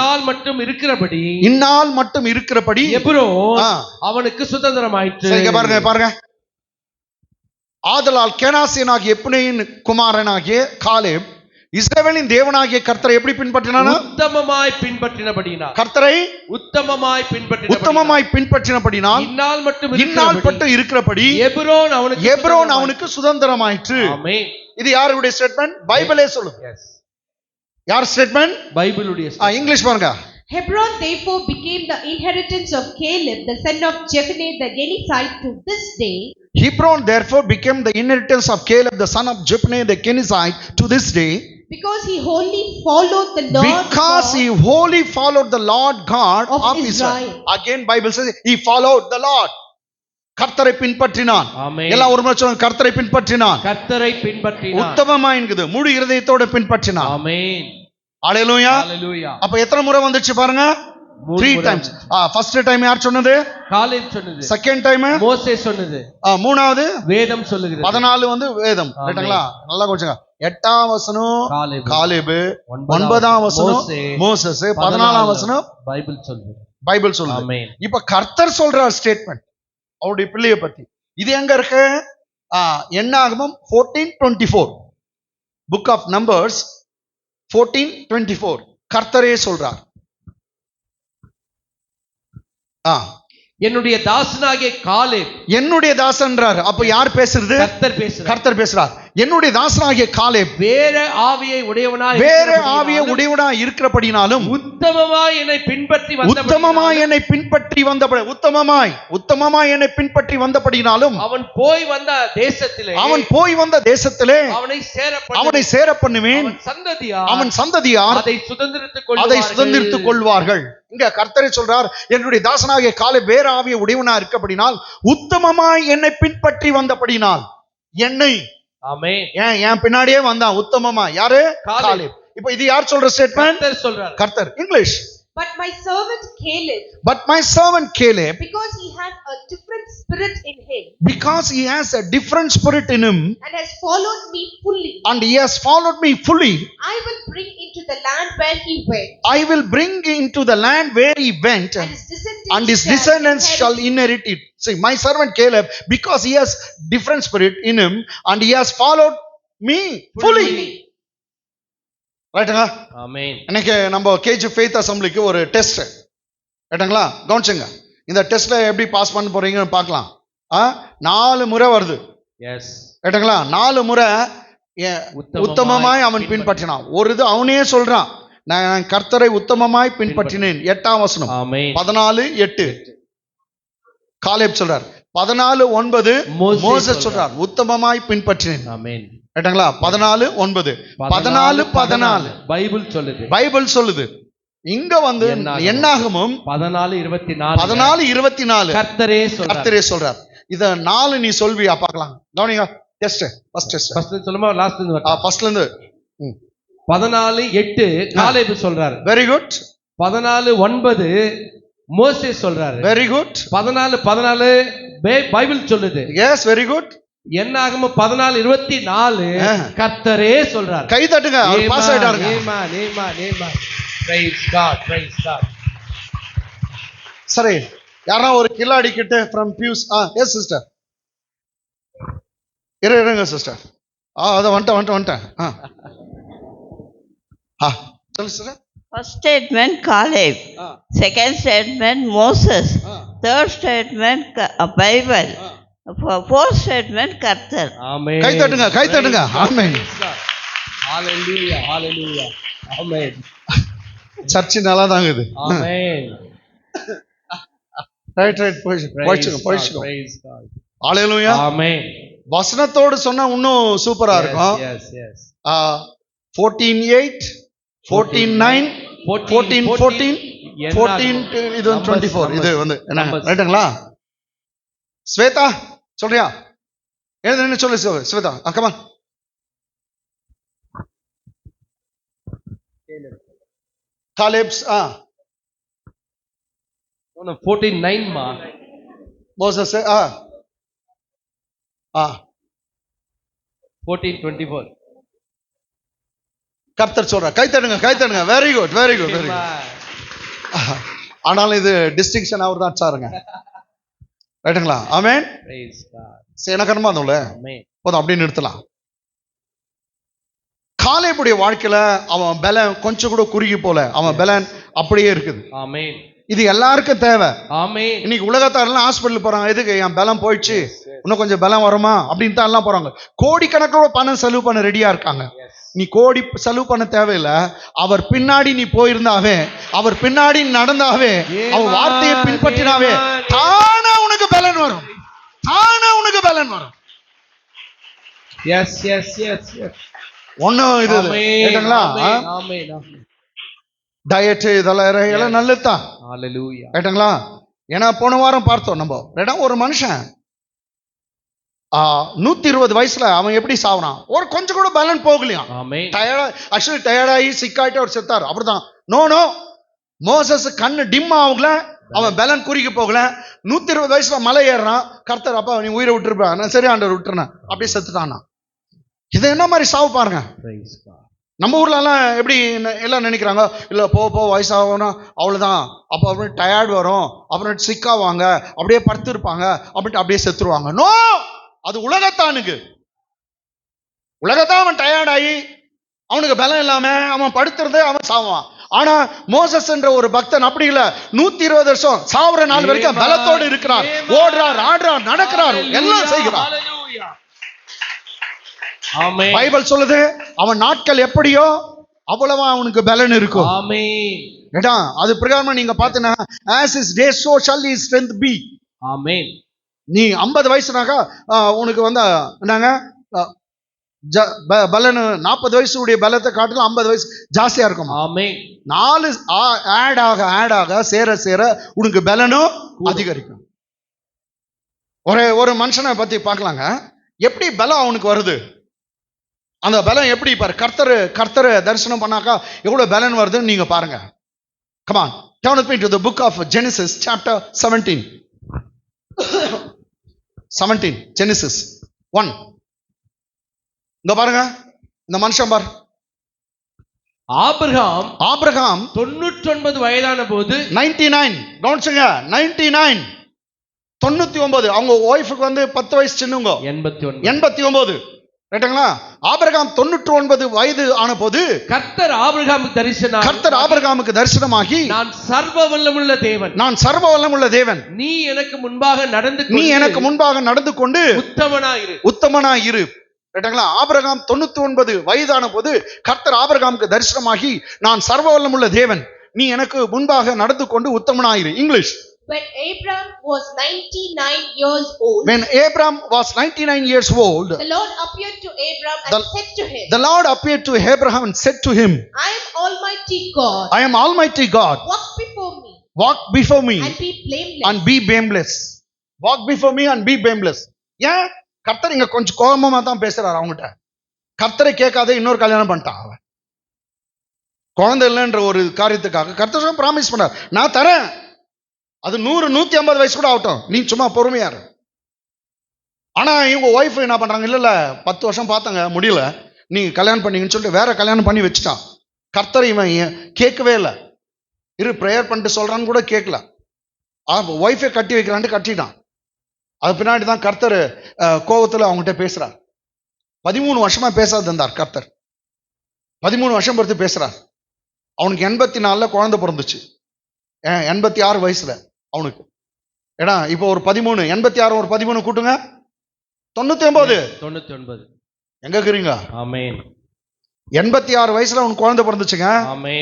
இந்நாள் மட்டும் இருக்கிறபடி எப்ரோன் அவனுக்கு சுதந்திரமாயிற்று. பாருங்க. ஆதலால் கேனாசியனாகிய எப்புனேயின் குமாரனாகிய காலேப் இஸ்ரவேலின் தேவனாகிய கர்த்தரை எப்படி பின்பற்றினானா? உத்தமமாய் பின்பற்றினபடியினால். கர்த்தரை உத்தமமாய் பின்பற்றினபடினால் இந்நாள் மட்டும் இருக்கிறபடி எப்ரோன் அவனுக்கு சுதந்திரமாயிற்று. ஆமென். இது யாருடைய ஸ்டேட்மெண்ட்? பைபிளே சொல்லுது. யார் ஸ்டேட்மெண்ட்? பைபிளுடைய. இங்கிலீஷ் பாருங்க. Hebron therefore became the inheritance of Caleb the son of Jephunneh the Kenizzite to this day. Hebron therefore became the inheritance of Caleb the son of Jephunneh the Kenizzite to this day. Because he wholly followed the Lord God of Israel. Again Bible says he followed the Lord. கர்த்தரை பின்பற்றினான். எல்லாம் ஒரு முறை சொல்லுங்க. கர்த்தரை பின்பற்றினான். உத்தமமா என்குது. முழு இருதயத்தோட பின்பற்றினான். ஆமென். ஹalleluya. அப்ப எத்தனை முறை வந்துச்சு பாருங்க? 3 times. ஃபர்ஸ்ட் டைம் யார் சொன்னது? காலேப் சொன்னது. செகண்ட் டைம் மோசே சொன்னது. மூணாவது வேதம் சொல்லுகிறது. 14 வந்து வேதம். ரைட்டுங்களா? நல்லா கொஞ்சம். 8ஆம் வசனம் காலேப், 9ஆம் வசனம் மோசஸ், 14ஆம் வசனம் பைபிள் சொல்லுது. ஆமென். இப்ப கர்த்தர் சொல்றார் ஸ்டேட்மெண்ட் அவருடைய பிள்ளையை பத்தி. இது எங்க இருக்கு? என்னாகமம் 14:24. புக் ஆஃப் நம்பர்ஸ் 14:24 கர்த்தரே சொல்றார். என்னுடைய தாசனாகிய காலேப். என்னுடைய தாசன்றார். அப்ப யார் பேசுறது? கர்த்தர் பேசுறார். கர்த்தர் பேசுறார். என்னுடைய தாசனாகிய காலேப் வேற ஆவியை உடையவனாய் இருக்கிறபடினாலும் உத்தமமாய் என்னை பின்பற்றி உத்தமமாய் என்னை பின்பற்றி வந்தபடினாலும் அவன் போய் வந்த தேசத்திலே அவனை சேர பண்ணுவேன். அவன் சந்ததியார் அதை சுதந்திரித்துக் கொள்வார்கள். இங்க கர்த்தரே சொல்றார், என்னுடைய தாசனாகிய காலேப் வேற ஆவியை உடையவனா இருக்கப்படினால் உத்தமமாய் என்னை பின்பற்றி வந்தபடினால் என்னை என் பின்னாடியே வந்தான் உத்தமமா. யாரு? காலேப். இப்ப இது யார் சொல்ற ஸ்டேட்மெண்ட்? கர்த்தர். English. But my servant Caleb, because he has a different spirit in him, and has followed me fully, I will bring into the land where he went, and his descendants shall inherit it. See, my servant Caleb, because he has different spirit in him and he has followed me fully. ரைட்டுங்களா? ஆமென். இன்னைக்கு நம்ம KG faith அசெம்பிளிக்கு ஒரு test ரைட்டுங்களா? கவனிச்சுங்க. இந்த டெஸ்ட்ல எப்படி pass பண்ண போறீங்கன்னு பார்க்கலாம். 4 முறை வருது. எஸ். ரைட்டுங்களா? 4 முறை உத்தமமாய் அவன் பின்பற்றினான். ஒரு இது அவனே சொல்றான், நான் கர்த்தரை உத்தமமாய் பின்பற்றினேன். 8ஆம் வசனம். ஆமென். 14:8 காலேப் சொல்றார். 14:9 மோசேஸ் சொல்றார், உத்தமமாய் பின்பற்றினேன். ஆமென். ரைட்டுங்களா? 14:9 14 பைபிள் சொல்லுது. இங்க வந்து என்னாகமும் 14:24 கர்த்தரே சொல்றார். இத 4 நீ சொல்வியா பார்க்கலாம். கவனிங்க. டெஸ்ட் ஃபர்ஸ்ட் சொல்லுமா? ஃபர்ஸ்ட்ல இருந்து 14:8 காலேப் சொல்றார். Very good. 14:9 மோசேஸ் சொல்றாரு. Very good. 14 பைபிள் சொல்லுது. Yes, very good. என்னாகமம் 14:24 கர்த்தரே சொல்றார். கை தட்டுங்க, அவர் பாஸ் ஆயிட்டாருங்க. Praise God, praise God. சரி, யாரா ஒரு கில்லாடி கிட்ட from Pius. Yes sister. இருங்க சிஸ்டர். அத வந்துட்டேன். சொல்லு sister. First statement Caleb, second statement Moses, third statement Bible, fourth statement கர்த்தர். ஆமென். கை தட்டுங்க. ஆமென். ஹalleluya, hallelujah. ஆமென். சர்ச் நல்லா தாங்க இது. ஆமென். ரைட் போய்ச்சுங்க. Praise God. ஹalleluya. ஆமென். வசனத்தோடு சொன்னா இன்னும் சூப்பரா இருக்கும். Yes. 14:8 14:9 14 இது 24 இது வந்து என்ன ரைட்டுங்களா? ஸ்வேதா சொல்றியா? என்ன சொல்லு ஸ்வேதா. Come on. காலேப்ஸ் 14:9 மா. மோசஸ் 14:24 கர்த்தர் சொல்றார். கை தட்டுங்க. Very good. ஆனாலும் இது டிஸ்டிங்ஷன் அவர் தான் சாருங்க. ரைட்டுங்களா? ஆமென். Praise God. சேனகரமா அதுல ஆமென். போதும், அப்படியே நிறுத்தலாம். காலேபுடைய வாழ்க்கையில அவன் பலன் கொஞ்சம் கூட குறுகி போல, அவன் பலன் அப்படியே இருக்குது. ஆமென். இது எல்லாருக்கும் தேவை. ஆமென். இன்னைக்கு உலகத்தாரெல்லாம் ஹாஸ்பிட்டல் போறாங்க. எதுக்கு? என் பலம் போயிடுச்சு, இன்னும் கொஞ்சம் பலம் வருமா அப்படின்னு தான் எல்லாம் போறாங்க. கோடிக்கணக்கில் பணம் செலவு பண்ண ரெடியா இருக்காங்க. நீ கோடி செலவு பண்ண தேவையில்லை. அவர் பின்னாடி நீ போயிருந்தாவே, அவர் பின்னாடி நடந்தாவே, அவர் வார்த்தையை பின்பற்றினாவே தானா உனக்கு பலன் வரும். எஸ். ஒன்னும் இது கேட்டங்களா? டயட் இதெல்லாம் நல்லதுதான். ஹalleluya. கேட்டங்களா? ஏன்னா போன வாரம் பார்த்தோம் நம்ம ஒரு மனுஷன் 120 வயசுல அவன் எப்படி சாவறான்? ஒரு கொஞ்சம் கூட பலன் போகலையா? டயர்டாகி சிக்காயிட்டு அவர் செத்தார். அப்படிதான். நோ மோசஸ் கண்ணு டிம் ஆகல, அவன் பலன் குறிக்க போகல. 120 வயசுல மலை ஏறான். கர்த்தர், அப்பா நீ உயிரை விட்டுருப்பா. நான் சரி ஆண்டவர் விட்டுறேன். அப்படியே செத்துட்டானா. இது என்ன மாதிரி சாவு பாருங்க. நம்ம ஊர்ல எல்லாம் எப்படி எல்லாம் நினைக்கிறாங்க, இல்ல போ வயசாகணும் அவ்வளவுதான், அப்ப அப்புறம் டயர்ட் வரும், அப்புறம் சிக்காவாங்க, அப்படியே படுத்து இருப்பாங்க, அப்படின்ட்டு அப்படியே செத்துருவாங்க. நோ, அது உலகத்தான் அவன் டயர்ட் ஆகி அவனுக்கு பலம் இல்லாம அவன் படுத்துறதே அவன் சாவான். ஆனா மோசஸ் என்ற ஒரு பக்தன் அப்படி இல்ல, 120 வருஷம் சாவர நாள் வரைக்கும் பலத்தோடு இருக்கிறார். ஓடுறார், ஆடுறார், நடக்கிறார், எல்லாம் செய்கிறார். ஆமென். பைபிள் சொல்லுது அவன் நாட்கள் எப்படியோ அவ்வளவா அவனுக்கு பலன் இருக்கும். ஆமென். ஏடா அது பிரகாரமா நீங்க பார்த்தீங்கன்னா as his days so shall his strength be. ஆமென். நீ 50 வயசுனாக்கா உனக்கு வந்து என்னங்க பலன் 40 வயசுடைய பலத்தை காட்டிலும் 50 வயசு ஜாஸ்தியா இருக்கும். ஆமென். 4 ஆட் ஆக சேர சேர உனக்கு பலனும் அதிகரிக்கும். ஒரு மனுஷனை பத்தி பார்க்கலாங்க, எப்படி பலம் அவனுக்கு வருது, அந்த பலம் எப்படி பாரு. கர்த்தர் தரிசனம் பண்ணாக்கா எவ்வளவு பலன் வருதுன்னு நீங்க பாருங்க. Come on, turn with me to the book of Genesis chapter 17. 17 Genesis 1. இங்க பாருங்க, இந்த மனுஷன் பாரு. ஆபிரகாம் 99 வயதான போது 99 கவனிச்சுங்க, 99 99. அவங்க ஒய்ஃபுக்கு வந்து 10 வயசு சின்னவங்க 89 ரைட்டுங்களா. ஆபிரகாம் 99 வயது ஆன போது கர்த்தர் ஆபிரகாமுக்கு தரிசனமாகி நான் சர்வ வல்லமுள்ள தேவன், நீ எனக்கு முன்பாக நடந்து கொண்டு உத்தமனாயிரு. ரைட்டுங்களா. ஆபிரகாம் 99 வயதான போது கர்த்தர் ஆபிரகாமுக்கு தரிசனமாகி நான் சர்வ வல்லமுள்ள தேவன், நீ எனக்கு முன்பாக நடந்து கொண்டு உத்தமனாயிரு. English. When Abram was 99 years old, the Lord appeared to Abram and said to him, the Lord appeared to Abraham and said to him, I am Almighty God. Walk before me and be blameless. Walk before me and be blameless. ஏன் கர்த்தர் இங்க கொஞ்சம் கோபமா தான் பேசுறாரு அவங்ககிட்ட. கர்த்தரை கேட்காத இன்னொரு கல்யாணம் பண்ணிட்டான் அவன். குழந்தை இல்லைன்ற ஒரு காரியத்துக்காக கர்த்தர் பிராமிஸ் பண்ணார், நான் தரேன், அது 100 150 வயசு கூட ஆகட்டும், நீ சும்மா பொறுமையா இரு. ஆனா இவங்க ஒய்ஃப் என்ன பண்றாங்க, இல்ல 10 வருஷம் பார்த்தாங்க முடியல, நீ கல்யாணம் பண்ணீங்கன்னு சொல்லிட்டு வேற கல்யாணம் பண்ணி வச்சுட்டான். கர்த்தர் இவன் கேட்கவே இல்லை, இரு ப்ரேயர் பண்ணிட்டு சொல்றான்னு கூட கேட்கல. ஒய்ஃபை கட்டி வைக்கிறான்ட்டு கட்டிட்டான். அது பின்னாடி தான் கர்த்தர் கோபத்துல அவங்ககிட்ட பேசுறார். 13 வருஷமா பேசாது இருந்தார் கர்த்தர். 13 வருஷம் பொறுத்து பேசுறார். அவனுக்கு 84 குழந்தை பிறந்துச்சு. 86 வயசுல அவனுக்கு. ஏடா இப்போ ஒரு 13 86 ஒரு 13 கூட்டுங்க 99 எங்க இருக்கிறீங்க? ஆமென். 86 வயசுல அவனுக்கு குழந்தை பிறந்துச்சுங்க.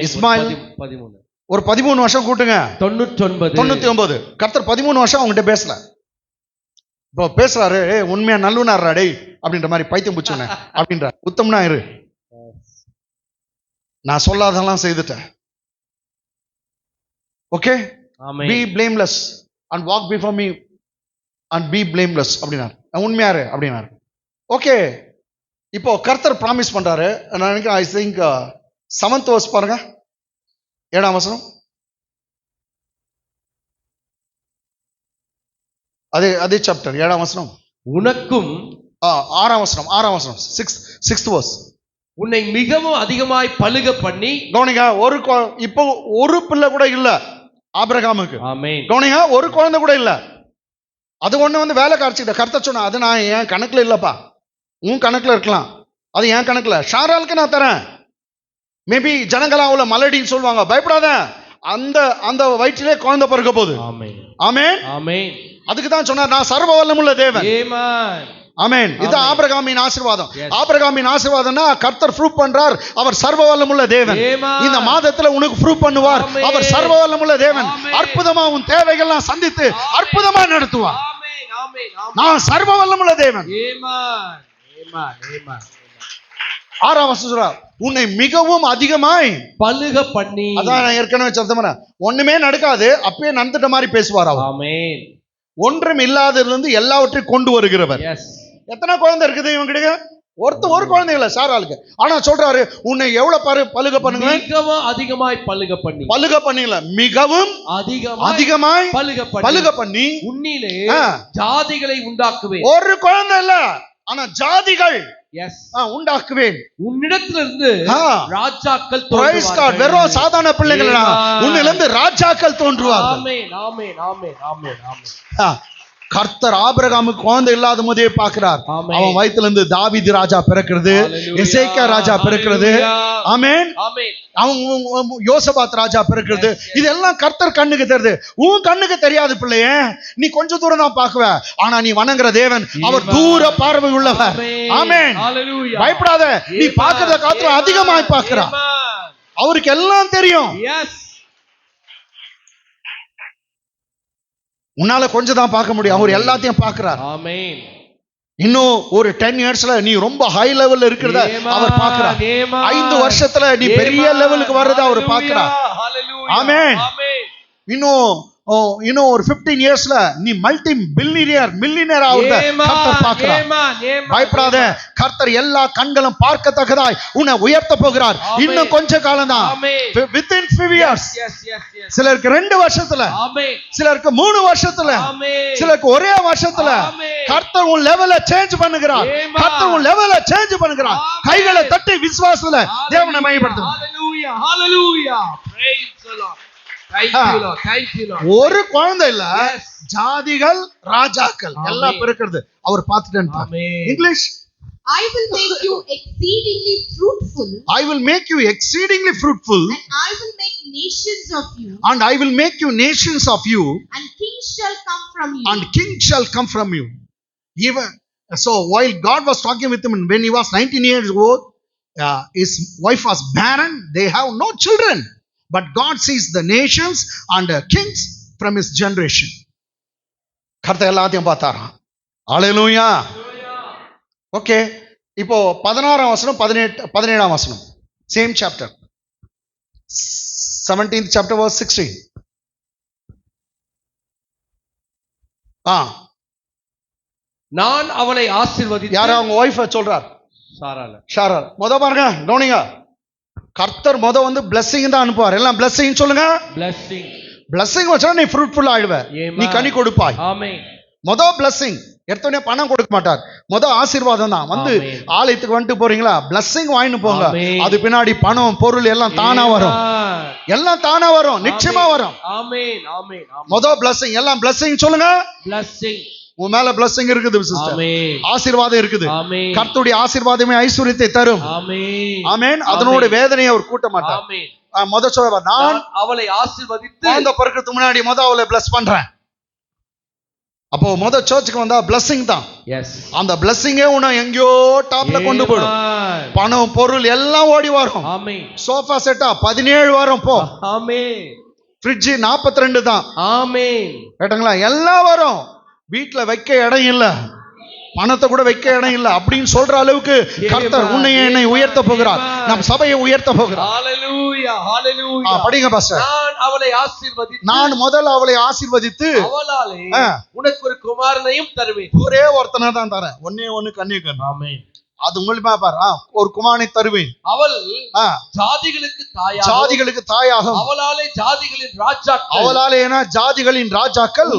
இஸ்மாயில் 13. ஒரு 13 வருஷம் கூட்டுங்க 99. கர்த்தர் 13 வருஷம் அவங்ககிட்ட பேசல. இப்போ பேசுறாரு, உண்மையா நல்லுனாரா டேய் அப்படின்ற மாதிரி, பைத்தியம் பிடிச்சோன்னே அப்படின்ற, உத்தமனா இரு, நான் சொல்லாதெல்லாம் செய்துட்டேன். Okay, be blameless and walk before me and be blameless அப்படினார். உண்மையாரு அப்படினார். ஓகே, இப்போ கர்த்தர் ப்ராமிஸ் பண்றாரு. நான் நினைக்கிறேன் ஐ திங்க் 7th verse பாருங்க, 7ஆம் வசனம். அதே சாப்டர் 7ஆம் வசனம். உனக்கும் 6ஆம் வசனம் 6th verse. உன்னை மிகவும் அதிகமாய் பலுக பண்ணி. கவனிங்க, இப்போ ஒரு பிள்ளை கூட இல்ல ஆபிரகாமுக்கு. கவனிங்க, ஒரு குழந்தை கூட இல்ல. அது ஒண்ணு வந்து வேலை காட்சிக்கிட்ட கர்த்தர் சொன்ன, அது நான் என் கணக்குல இல்லப்பா, உன் கணக்குல இருக்கலாம், அது என் கணக்குல. ஷாராலுக்கு நான் தரேன். மேபி ஜனங்களா அவள மலடின்னு சொல்லுவாங்க, பயப்படாத, அந்த வயிற்றிலே குழந்தை பிறக்க போகுது. ஆமென். அதுக்கு தான் சொன்னார், நான் சர்வ வல்லமுள்ள தேவன். ஆமென். இது ஆபிரகாமின் ஆசீர்வாதம். ஆபிரகாமின் ஆசீர்வாதம்னா கர்த்தர் ப்ரூவ் பண்றார் அவர் சர்வ வல்லமுள்ள தேவன். இந்த மாதத்துல உனக்கு ப்ரூவ் பண்ணுவார் அவர் சர்வ வல்லமுள்ள தேவன். அற்புதமா உன் தேவைகள்லாம் சந்தித்து அற்புதமா நடத்துவார். நான் சர்வ வல்லமுள்ள தேவன். 6ஆம் வசனம், உன்னை மிகவும் அதிகமாய் பலுக பண்ணி. அதான் நான் ஏற்கனவே சொல்றேன், ஒண்ணுமே நடக்காது அப்பயே நடந்துட்ட மாதிரி பேசுவார் அவர். ஆமென். ஒன்றும் இல்லாதிலிருந்து எல்லாவற்றையும் கொண்டு வருகிறவர். எத்தனை குழந்தை இருக்குது இவங்க? ஒரு குழந்தை இல்ல சாராளுக்கு. ஆனா சொல்றாரு, உன்னை எவ்வளவு பலுக பண்ணுங்க, மிகவும் அதிகமாய் பலுக பண்ணல, மிகவும் அதிகமாய் பலுக பண்ணி உன்னிலே ஜாதிகளை உண்டாக்குவேன். ஒரு குழந்தை இல்ல, ஆனா ஜாதிகள் உண்டாக்குவேன். உன்னிடத்திலிருந்து ராஜாக்கள் தோன்றுவார்கள். வெறும் சாதாரண பிள்ளைகள், உன்னிலிருந்து ராஜாக்கள் தோன்றுவார்கள். ஆமென். கர்த்தர் ஆபிரகாமுக்கு குழந்தை இல்லாத போதே பார்க்கிறார். ஆமென். அவன் வயித்துல இருந்து தாவீது ராஜா பிறக்கிறது, Hallelujah. எசேக்கியா ராஜா பிறக்கிறது. Hallelujah. ஆமென். ஆமென். அவன் யோசபாத் ராஜா பிறக்கிறது. Yes, yes. இதெல்லாம் கர்த்தர் கண்ணுக்கு தெரியுது. உன் கண்ணுக்கு தெரியாது பிள்ளையே, நீ கொஞ்ச தூரம் தான் பார்க்குவ. ஆனா நீ வணங்குற தேவன் அவர் Amen. தூர பார்வை உள்ளவர். Amen. ஆமென். Hallelujah. பயப்படாத, நீ Amen. பார்க்கறத காத்திரம் Amen. அதிகமாய் பார்க்கிறார். Amen. அவருக்கு எல்லாம் தெரியும். Yes. உன்னால கொஞ்சம் தான் பார்க்க முடியும், அவர் எல்லாத்தையும் பார்க்கிறார். Amen. இன்னும் ஒரு 10 இயர்ஸ்ல நீ ரொம்ப ஹை லெவல்ல இருக்கிறத Amen. அவர் பார்க்கிறார். Amen. 5 வருஷத்துல நீ பெரிய Amen. லெவலுக்கு வர்றத அவர் Hallelujah. பார்க்கிறார். Hallelujah. Amen. Amen. இன்னும் ஒரு 15 இயர்ஸ்ல நீ மல்டி மில்லியனர் ஆகுறத Amen. கர்த்தர் பார்க்கிறார். Amen. Amen. பயப்படாத, கர்த்தர் எல்லா கண்களும் பார்க்கத்தக்கதாய் உன்னை உயர்த்த போகிறார். Amen. இன்னும் கொஞ்ச காலம் தான், Amen. within few years. Yes, yes, yes. சிலருக்கு 2 வருஷத்துல, Amen. சிலருக்கு 3 வருஷத்துல, Amen. சிலருக்கு ஒரே வருஷத்துல Amen. கர்த்தர் உன் லெவலை சேஞ்ச் பண்ணுகிறார். Amen. கர்த்தர் உன் லெவலை சேஞ்ச் பண்ணுகிறார். Amen. கைகளை தட்டி விசுவாசத்துல தேவனை மகிமைப்படுத்துங்க. Hallelujah. Hallelujah. Praise the Lord. Thank you, Lord. Thank you, Lord. ஒரு குழந்தை இல்ல, Yes. ஜாதிகள் ராஜாக்கள் Amen. எல்லாம் பிறக்கிறது அவர் பார்த்துட்டேன். Amen. English, I will make you exceedingly fruitful, I will make you exceedingly fruitful, and I will make nations of you, and I will make you nations of you, and kings shall come from you. and kings shall come from you. Even so, while God was talking with him when he was 19 years old, his wife was barren, they have no children, but God sees the nations and kings from his generation. கர்த்தர் எல்லாத்தையும் பார்த்தாராம். ஹalleluya. Okay, இப்போ 16ஆம் வசனம் 17ஆம் வசனம், same chapter, 17th chapter verse 16. நான் அவளை ஆசீர்வதித்து யாரோ அவங்க ஒய்ஃபை சொல்றார், சாரால. ஷாரா. பாருங்க, கவனிங்க, கர்த்தர் வந்து blessing தான் அனுப்புவார். எல்லாம் blessing சொல்லுங்க. Blessing. blessing வச்சா நீ ஃப்ரூட்ஃபுல் ஆயிடுவ, நீ கனி கொடுப்பாய். Amen. blessing எடுத்தோடனே பணம் கொடுக்க மாட்டார், ஆசீர்வாதம் தான். Amen. ஆலயத்துக்கு வந்துட்டு போறீங்களா, blessing வாங்கிட்டு போங்க. Amen. அது பின்னாடி பணம் பொருள் எல்லாம் தானா வரும், Amen. எல்லாம் தானா வரும், நிச்சயமா வரும். Amen. Amen. blessing, எல்லாம் blessing சொல்லுங்க. Blessing. உன் மேல blessing இருக்குது சிஸ்டர், Amen. ஆசீர்வாதம் இருக்குது. Amen. கர்த்தருடைய ஆசீர்வாதமே ஐஸ்வரியத்தை தரும். Amen. ஆமென். அதனோட வேதனையை அவர் கூட்ட மாட்டார். Amen. சொல்ல, நான் அவளை ஆசீர்வதித்து குழந்தை பிறக்கிறதுக்கு முன்னாடி அவளை பிளஸ் பண்றேன். அப்போ சர்ச்சுக்கு வந்தா blessing தான். எஸ். அந்த blessing உன்னை எங்கேயோ டாப்ல கொண்டு போயிடும். பணம் பொருள் எல்லாம் ஓடி வரும். ஆமென். சோஃபா செட்டா 17 வரும் போ. ஆமென். ஃப்ரிட்ஜ் 42 தான். ஆமென். கேட்டங்களா, எல்லாம் வரும். வீட்டுல வைக்க இடம் இல்ல, பணத்தை கூட வைக்க இடம் இல்ல அப்படின்னு சொல்ற அளவுக்கு கர்த்தர் உன்னை என்னை உயர்த்த போகிறார். நம் சபையை உயர்த்த போகிறார். ஹalleluya. ஹalleluya. படிங்க பாஸ்டர். நான் அவளை ஆசீர்வதித்து, நான் முதல்ல அவளை ஆசீர்வதித்து அவளாலே உனக்கு ஒரு குமாரனையும் தருவேன். ஒரே ஒருத்தனை தான் தரேன், ஒண்ணே கன்னியகன். ஆமென். அது உங்களுக்கு பாரு, ஒரு குமாரனை தருவேன். அவள் ஜாதிகளுக்கு தாயாகும். அவளாலே ஜாதிகளின் ராஜாக்கள், அவளாலே ஜாதிகளின் ராஜாக்கள்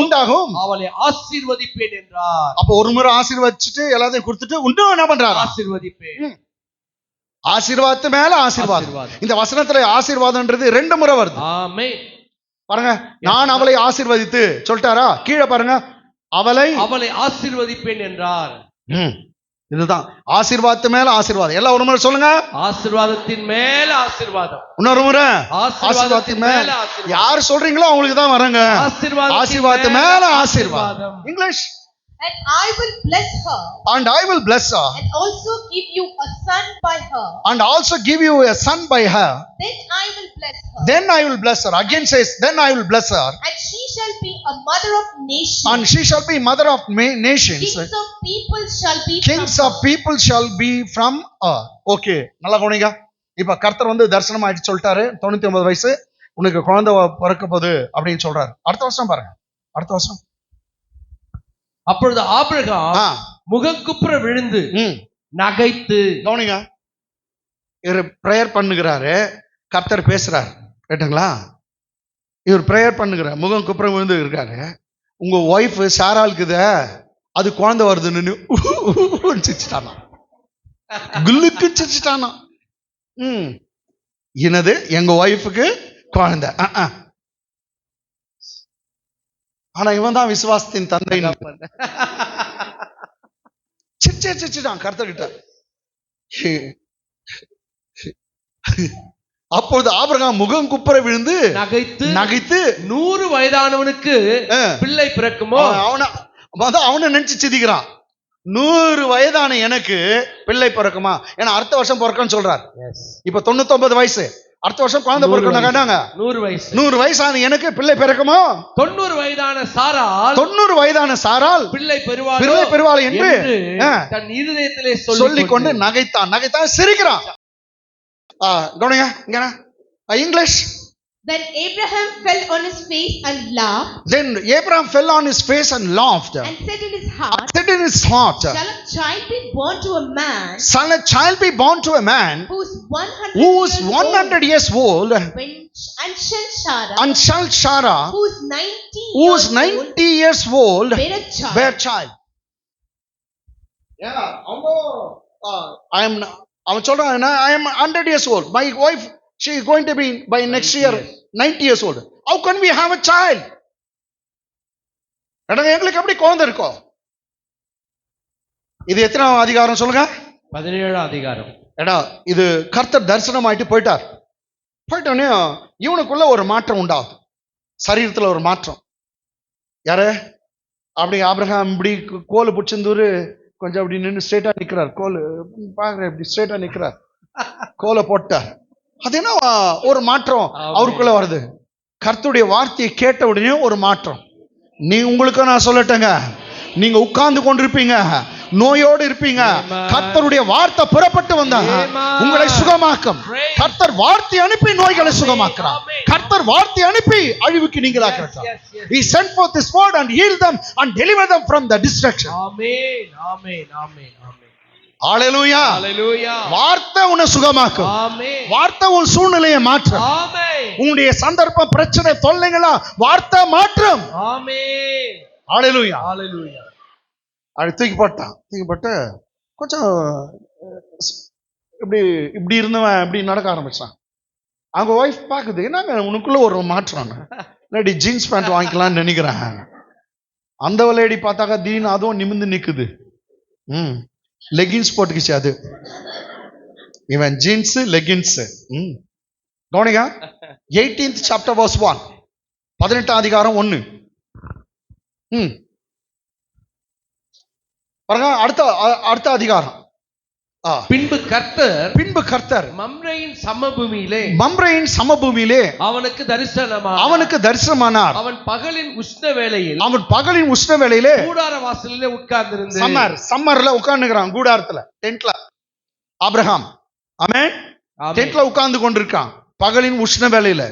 உண்டாகும். அவளை ஆசீர்வதிப்பேன் என்றார். அப்ப ஒரு முறை ஆசீர்வதிச்சுட்டு எல்லாத்தையும் கொடுத்துட்டு இன்னும் என்ன பண்றாரு, ஆசீர்வதிப்பேன். ஆசீர்வாதத்து மேல ஆசீர்வாதம். இந்த வசனத்துல ஆசீர்வாதம்ன்றது 2 முறை வருது. ஆமென். பாருங்க, நான் அவளை ஆசீர்வதித்து சொல்லிட்டாரா, கீழே பாருங்க, அவளை ஆசீர்வதிப்பேன் என்றார். இதுதான் ஆசீர்வாதத்து மேல ஆசீர்வாதம். எல்லாம் ஒரு முறை சொல்லுங்க, ஆசீர்வாதத்தின் மேல ஆசீர்வாதம். இன்னொரு முறை ஆசீர்வாதத்தின் மேல ஆசீர்வாதம். யார் சொல்றீங்களோ அவங்களுக்கு தான் வரங்க. ஆசீர்வாதத்து மேல ஆசீர்வாதம். English. And I will bless her. And I will bless her. And also give you a son by her. And also give you a son by her. Then I will bless her. Then I will bless her. Again says, then I will bless her. And she shall be a mother of nations. And she shall be mother of nations. Kings of people shall be Kings of people shall be from her. Okay, நல்லா கவனிங்க. இப்ப கர்த்தர் தரிசனம் ஆயிட்டு சொல்லிட்டாரு, 99 வயசு உனக்கு குழந்தை பிறக்க போகுது அப்படின்னு சொல்றாரு. அடுத்த வருஷம் பாருங்க, அடுத்த வருஷம். அப்பொழுது ஆபிரகாம் முகங்குப்புற விழுந்து நகைத்து, கவனிங்க, இவர் பிரேயர் பண்ணுகிறாரு, கர்த்தர் பேசுறாரு, கேட்டுங்களா? இவர் பிரேயர் பண்ணுகிறார், முகம் குப்புற விழுந்து இருக்காரு. உங்க ஒய்ஃப் சாராளுக்குத அது குழந்தை வருதுன்னு சிரிச்சிட்டானா, குல்லுக்கு சிரிச்சிட்டானா. என்னது, எங்க ஒய்ஃபுக்கு குழந்தை? ஆனா இவன் தான் விசுவாசத்தின் தந்தை. சிரிச்சான் கர்த்தர்கிட்ட. அப்பொழுது ஆபிரகாம் முகம் குப்புற விழுந்து நகைத்து 100 வயதானவனுக்கு பிள்ளை பிறக்குமோ? அவனை நினைச்சு சிரிக்கிறான். 100 வயதான எனக்கு பிள்ளை பிறக்குமா? ஏன்னா அடுத்த வருஷம் பிறக்கன்னு சொல்றார். இப்ப 99 வயசு, அடுத்த வருஷம் குழந்தை பிறக்கணும். 100 வயசான எனக்கு பிள்ளை பிறக்குமா? 90 வயதான சாரால் பிள்ளை பெறுவாள் என்று தன் இருதயத்திலே சொல்லிக்கொண்டு நகைத்தான் சிரிக்கிறான். கவனிங்க இங்க English. Then Abraham fell on his face and laughed. Then Abraham fell on his face and laughed. And said in his heart, Shall a child be born to a man? Shall a child be born to a man who is 100 years old? And shall Sarah, who is 90 years old, bear a child? Yeah, அவன் சொல்றான், I am 100 years old. My wife, she is going to be by next year 90 years old. How can we have a child? எங்களுக்கு எப்படி குழந்தை இருக்கும்? இது எத்தனாம் அதிகாரம் சொல்லுங்க? 17ஆம் அதிகாரம். இது கர்த்தர் தரிசனமாயிட்டு போயிட்டோன்னே இவனுக்குள்ள ஒரு மாற்றம் உண்டாகுது. சரீரத்துல ஒரு மாற்றம். யாரு? அப்படி ஆபிரகாம் இப்படி கோல் பிடிச்சிருந்தூரு கொஞ்சம் அப்படி நின்று ஸ்ட்ரெயிட்டா நிக்கிறார். கோல் பாக்குற இப்படி ஸ்ட்ரெயிட்டா நிக்கிறார். கோலை போட்டார். அது என்ன ஒரு மாற்றம் அவருக்குள்ள வருது. கர்த்தருடைய வார்த்தையை கேட்ட உடனே ஒரு மாற்றம். உங்களுக்கு நான் சொல்லட்டேங்க, நீங்க உட்கார்ந்து கொண்டிருப்பீங்க, நோயோடு இருப்பீங்க, கர்த்தருடைய வார்த்தை புறப்பட்டு வந்தாங்க உங்களை சுகமாக்கும். கர்த்தர் வார்த்தை அனுப்பி நோய்களை சுகமாக்குறார். கர்த்தர் வார்த்தை அனுப்பி அழிவுக்கு நீங்களாக்குறார். He sent forth his word and healed them and delivered them from the destruction. Amen, amen, amen, amen. ஹalleluya, ஹalleluya. வார்த்தை உன்னை சுகமாக்கும். ஆமென். வார்த்தை உன் சூழ்நிலையை மாற்றும். ஆமென். உன்னுடைய சந்தர்ப்பம், பிரச்சனை, தொல்லைகளா வார்த்தை மாற்றும். ஆமென். ஹalleluya, ஹalleluya. தூக்கி போட்டு கொஞ்சம் இப்படி இருந்தவன் இப்படி நடக்க ஆரம்பிச்சான். அவங்க ஒய்ஃப் பாக்குது, என்னங்க உனக்குள்ள ஒரு மாற்றம், இல்லாட்டி ஜீன்ஸ் பேண்ட் வாங்கிக்கலாம்னு நினைக்கிறேன். அந்த லேடி பார்த்தாக்கா தீன் அதுவும் நிமிந்து நிக்குது. லெகின்ஸ் போட்டுக்கிச்சு. அது இவன் ஜீன்ஸ் லெகின்ஸ். கவனிங்க 18th chapter verse 1, 18ஆம் அதிகாரம் 1. பாருங்க அடுத்த அதிகாரம். பின்பு கர்த்தர் மம்ரேயின் சமபூமியிலே அவனுக்கு தரிசனமானார். அவன் பகலின் உஷ்ண வேளையிலே கூடார வாசலிலே உட்கார்ந்திருந்து, சம்மர்ல உட்கார்ந்துக்கிறான் கூடாரத்துல, டென்ட்ல. ஆபிரகாம் ஆமென் டென்ட்ல உட்கார்ந்து கொண்டிருக்கான் பகலின் உஷ்ண வேளையில.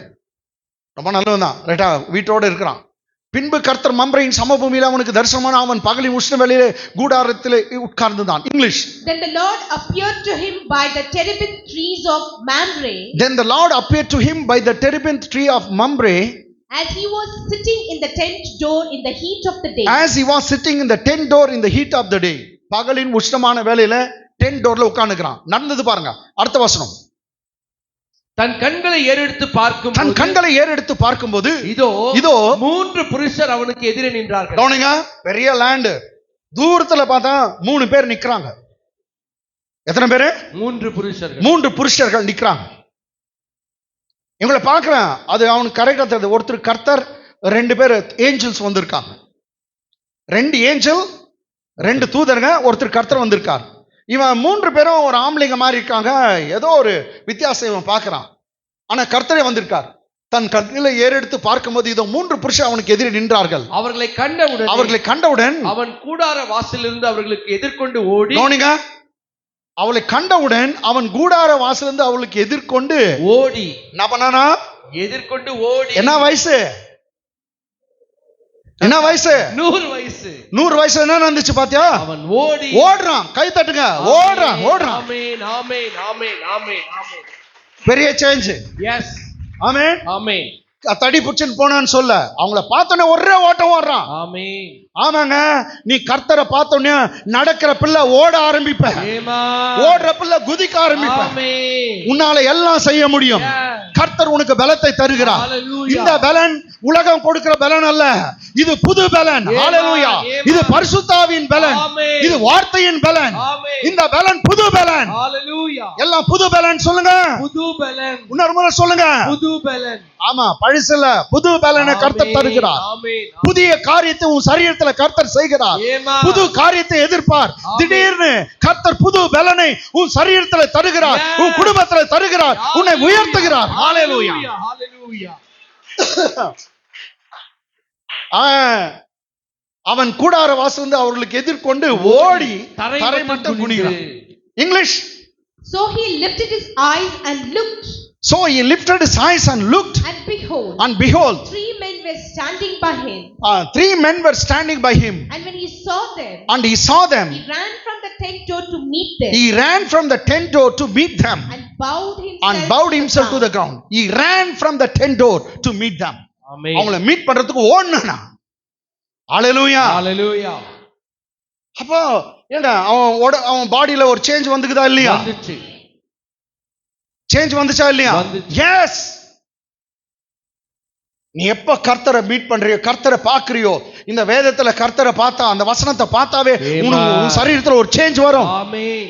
ரொம்ப நல்லவன்தான், ரைட்டா, வீட்டோட இருக்கிறான். பின்பு கர்த்தர் மம்ரேயின் சமபூமியில அவனுக்கு தரிசனமான அவன் பகலின் உஷ்ண வேளையிலே கூடாரத்திலே உட்கார்ந்துதான். English. Then the Lord appeared to him by the terebinth trees of Mamre. Then the Lord appeared to him by the terebinth tree of Mamre, as he was sitting in the tent door in the heat of the day. As he was sitting in the tent door in the heat of the day. பகலின் உஷ்ணமான வேளையில tent டோர்ல உட்கார்ந்துக்கிறான். நடந்தது பாருங்க அடுத்த வசனம். தன் கண்களை ஏறெடுத்து பார்க்கும்போது இதோ 3 புருஷர் அவனுக்கு எதிரே நின்றார்கள். கவனிங்க, பெரிய லேண்ட், தூரத்துல பார்த்தா 3 பேர் நிக்கிறாங்க. எத்தனை பேரு? 3 புருஷர்கள் நிக்கிறாங்க. இவங்களை பார்க்கிறேன், அது அவனுக்கு கரெக்டா தெரியுது. ஒருத்தர் கர்த்தர், 2 பேர் ஏஞ்சல்ஸ் வந்திருக்காங்க. 2 ஏஞ்சல், 2 தூதருங்க, ஒருத்தர் கர்த்தர் வந்திருக்கார். இவன் 3 பேரும் ஒரு ஆம்பளைங்க மாதிரி இருக்காங்க. ஏதோ ஒரு வித்தியாசம் இவன் பார்க்கிறான். ஆனா கர்த்தரே வந்திருக்கார். தன் கண்களை ஏறெடுத்து பார்க்கும்போது இதோ 3 புருஷர் அவனுக்கு எதிரே நின்றார்கள். அவர்களை கண்டவுடன் அவன் கூடார வாசலிலிருந்து அவர்களுக்கு எதிர்கொண்டு ஓடி, கவனிங்க, அவளை கண்டவுடன் அவன் கூடார வாசலிலிருந்து அவளுக்கு எதிர்கொண்டு ஓடி, என்ன பண்ணானா? எதிர்கொண்டு ஓடி. என்ன வயசு? 100 வயசு. என்ன நடந்துச்சு பாத்தியா? அவன் ஓடுறான். கை தட்டுங்க. ஓடுறான். ஆமென், ஆமென், ஆமென், ஆமென், ஆமென். பெரிய சேஞ்ச். எஸ், ஆமென், ஆமென். தடி புடிச்சுன்னு போனான்னு சொல்ல, அவங்கள பார்த்தோன்னே ஒரே ஓட்டம் ஓடுறான். ஆமென். ஆமாங்க, நீ கர்த்தரை பார்த்தோன்னே நடக்கிற பிள்ளை ஓட ஆரம்பிப்ப. ஓடுற பிள்ளை குதிக்க ஆரம்பிப்ப. உன்னால எல்லாம் செய்ய முடியும். கர்த்தர் உனக்கு பலத்தை தருகிறார். இந்த பலன் உலகம் கொடுக்கிற பலன் அல்ல, இது புது பலன். ஹalleluya. இது பரிசுத்தாவின் பலன், இது வார்த்தையின் பலன். இந்த பலன் புது பலன். ஹalleluya. எல்லாம் புது பலன் சொல்லுங்க. புது பலன். இன்னொரு முறை சொல்லுங்க. புது பலன். ஆமா, பழிசல்ல, புது பலனை கர்த்தர் தருகிறார். ஆமென். புதிய காரியத்தை உன் சரீரத்துல கர்த்தர் செய்கிறார். புது காரியத்தை எதிர்பார். திடீர்னு கர்த்தர் புது பலனை உன் சரீரத்துல தருகிறார், உன் குடும்பத்துல தருகிறார், உன்னை உயர்த்துகிறார். ஹalleluya. ஹalleluya. அவன் கூடார வாசல் அவர்களுக்கு எதிர்கொண்டு ஓடி தரை மட்டும் குனிகிறான். English. So he lifted his eyes and looked. So he lifted his eyes and looked. And behold, three men were standing by him. Three men were standing by him. And when he saw them, he ran from the tent door to meet them. He ran from the tent door to meet them. And bowed himself to the ground. He ran from the tent door to meet them. Amen. அவங்கள meet பண்றதுக்கு ஓடுனானா. ஹalleluya. ஹalleluya. அப்போ ஏங்க அவன் பாடியில ஒரு change வந்துக்குதா இல்லையா? வந்துச்சு. Change வந்துச்சா இல்லையா? எஸ். நீ எப்ப கர்த்தரை மீட் பண்றியோ, கர்த்தரை பாக்குறியோ, இந்த வேதத்துல கர்த்தரை பார்த்தா, அந்த வசனத்தை பார்த்தாவே உன் சரீரத்துல ஒரு சேஞ்ச் வரும். ஆமென்.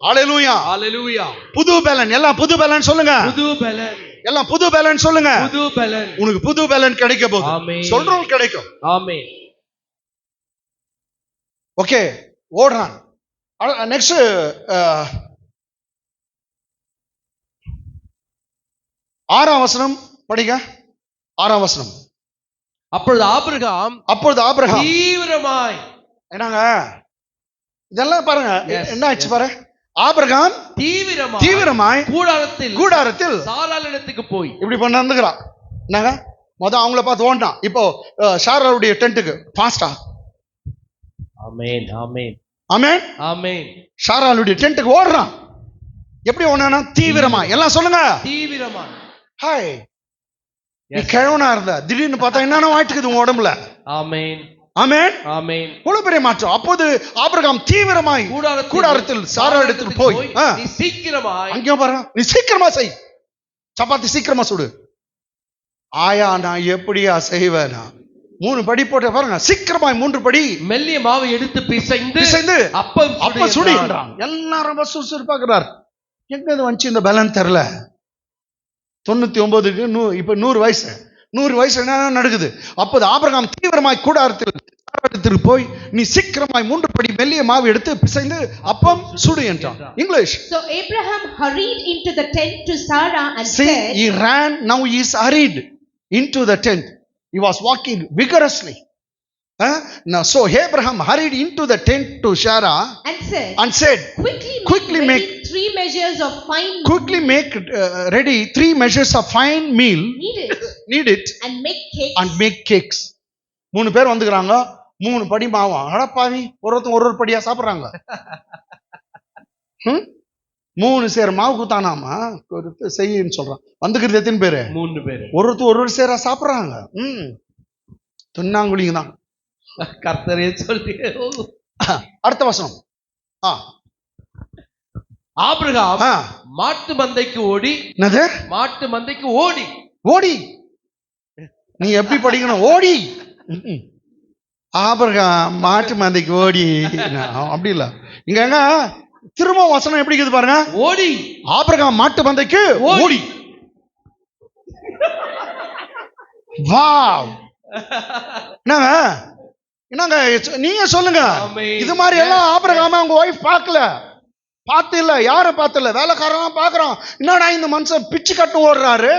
ஹalleluya. ஹalleluya. புது பலன். எல்லாம் புது பலன் சொல்லுங்க. புது பலன். எல்லாம் புது பலன் சொல்லுங்க. புது பலன். உனக்கு புது பலன் கிடைக்க போகுது. ஆமென். சொல்றோம் கிடைக்கும். ஆமென். ஓகே, ஓடுறான். நெக்ஸ்ட் ஆறாம் வசனம் படிங்க. ஆறாம் வசனம். அப்பொழுது ஆபிரகாம் தீவிரமாய், என்னங்க இதெல்லாம் பாருங்க, என்ன ஆச்சு பாரு. ஆபிரகாம் தீவிரமாய் கூடாரத்தில் சாராளிடத்துக்கு போய் இப்படி பண்ணாந்துக்கிறான். என்னங்க அவங்கள பார்த்து ஓடினான். இப்போ சாராளுடைய டென்ட்டுக்கு ஃபாஸ்டா. ஆமென். ஆமென். ஆமென். ஆமென். சாராளுடைய டென்ட்டுக்கு ஓடுறான். எப்படி ஓடுனா? தீவிரமா. எல்லாம் சொல்லுங்க. தீவிரமா. ஹாய். நீ கிழவனா இருந்தா திடீர்னு பார்த்தா என்னென்ன வாய்ட்டுக்குது உன் உடம்புல. ஆமென். ஆமென். ஆமென். இவ்வளவு பெரிய மாற்றம். அப்போது ஆபிரகாம் தீவிரமாய் கூடாரத்தில் சாராளிடத்தில் போய், நீ சீக்கிரமாய், அங்கே பாருங்க, நீ சீக்கிரமா செய், சப்பாத்தி சீக்கிரமா சுடு. ஆயா, நான் எப்படியா செய்வேனா? 3 படி போட்டு பாருங்க, சீக்கிரமாய் 3 படி மெல்லிய மாவை எடுத்து பிசைந்து அப்ப சுடி என்றான். எல்லாரும் ரொம்ப சுறுசுறுப்பாக்குறார். எங்க இது வந்துச்சு இந்த பலன் தெரியல. 99க்கு இப்ப 100 வயசு. 100 வயசு என்ன நடக்குது? அப்போது ஆபிரகாம் தீவிரமாய் கூடாரத்தில் போய், நீ சீக்கிரமாய் 3 படி மெல்லிய மாவு எடுத்து பிசைந்து அப்பம் சுடு என்றான். English. So Abraham hurried into the tent to Sarah and said, he ran. Now he is hurried into the tent. He was walking vigorously. Now so Abraham hurried into the tent to Sarah and said, quickly make 3 measures of fine meal. Quickly make ready 3 measures of fine meal. Knead it and make cakes. 3 பேர் வந்துக்கறாங்க. 3 படி மாவு. அடப்பாவி, ஒரு படியா சாப்பிடுறாங்க. 3 சேர் மாவு குத்தானாமா செய்யின்னு சொல்றான். வந்துக்கிறது எத்தனை பேரு? 3 பேர். ஒரு சேரா சாப்பிடுறாங்க. துன்னாங்குழிங்க தான். கர்த்தரே சொல்லி. அடுத்த வசனம். ஆபிரகாம் மாட்டு மந்தைக்கு ஓடி. என்னது? மாட்டு மந்தைக்கு ஓடி. ஓடி. நீ எப்படி படிக்கணும்? ஓடி. ஆபிரகாம் மாட்டு மந்தைக்கு ஓடி. அப்படி இல்ல. இங்க திரும்ப வசனம் எப்படி இருக்குது பாருங்க. ஓடி. ஆபிரகாம் மாட்டு மந்தைக்கு ஓடி. வாவ். என்னங்க நீங்க சொல்லுங்க. இது மாதிரி எல்லாம் ஆபிரகாம் அவங்க வைஃப் பார்க்கல. பார்த்து இல்ல, யாரும் பார்த்து இல்ல, வேலைக்காரன் பாக்குறான். என்னடா இந்த மனுஷன் பிச்சு கட்டு ஓடுறாரு,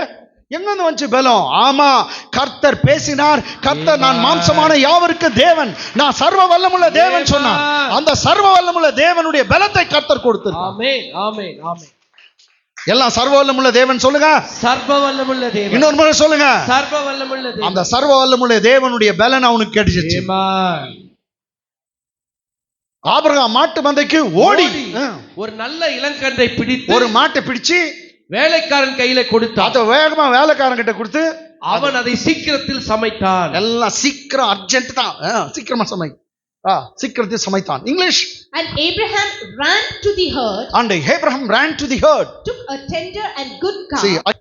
எங்க வந்துச்சு பலம்? ஆமா, கர்த்தர் பேசினார். கர்த்தர், நான் மாம்சமான யாவருக்கு தேவன், நான் சர்வ வல்லமுள்ள தேவன் சொன்னார். அந்த சர்வ வல்லமுள்ள தேவனுடைய பலத்தை கர்த்தர் கொடுத்தார். ஆமென். ஆமென். ஆமென். எல்லாம் சர்வ வல்லமுள்ள தேவன் சொல்லுங்க. சர்வ வல்லமுள்ள தேவன். இன்னொரு முறை சொல்லுங்க. சர்வ வல்லமுள்ள தேவன். அந்த சர்வ வல்லமுள்ள தேவனுடைய பலன் அவனுக்கு கிடைச்சிச்சு. ஆமென். ஆபிரகாம் மாட்டு மந்தைக்கு ஓடி ஒரு நல்ல இளங்கன்றை பிடித்து, ஒரு மாட்டை பிடிச்சு வேலைக்காரன் கையில கொடுத்தான். அத வேகமா வேலைக்காரன் கிட்ட கொடுத்து அவன் அதை சீக்கிரத்தில் சமைத்தான். எல்லாம் சீக்கிரம், அர்ஜென்ட் தான், சீக்கிரமா சீக்கிரத்தில் சமைத்தான். English. And Abraham ran to the herd. And Abraham ran to the herd. Took a tender and good calf. See, I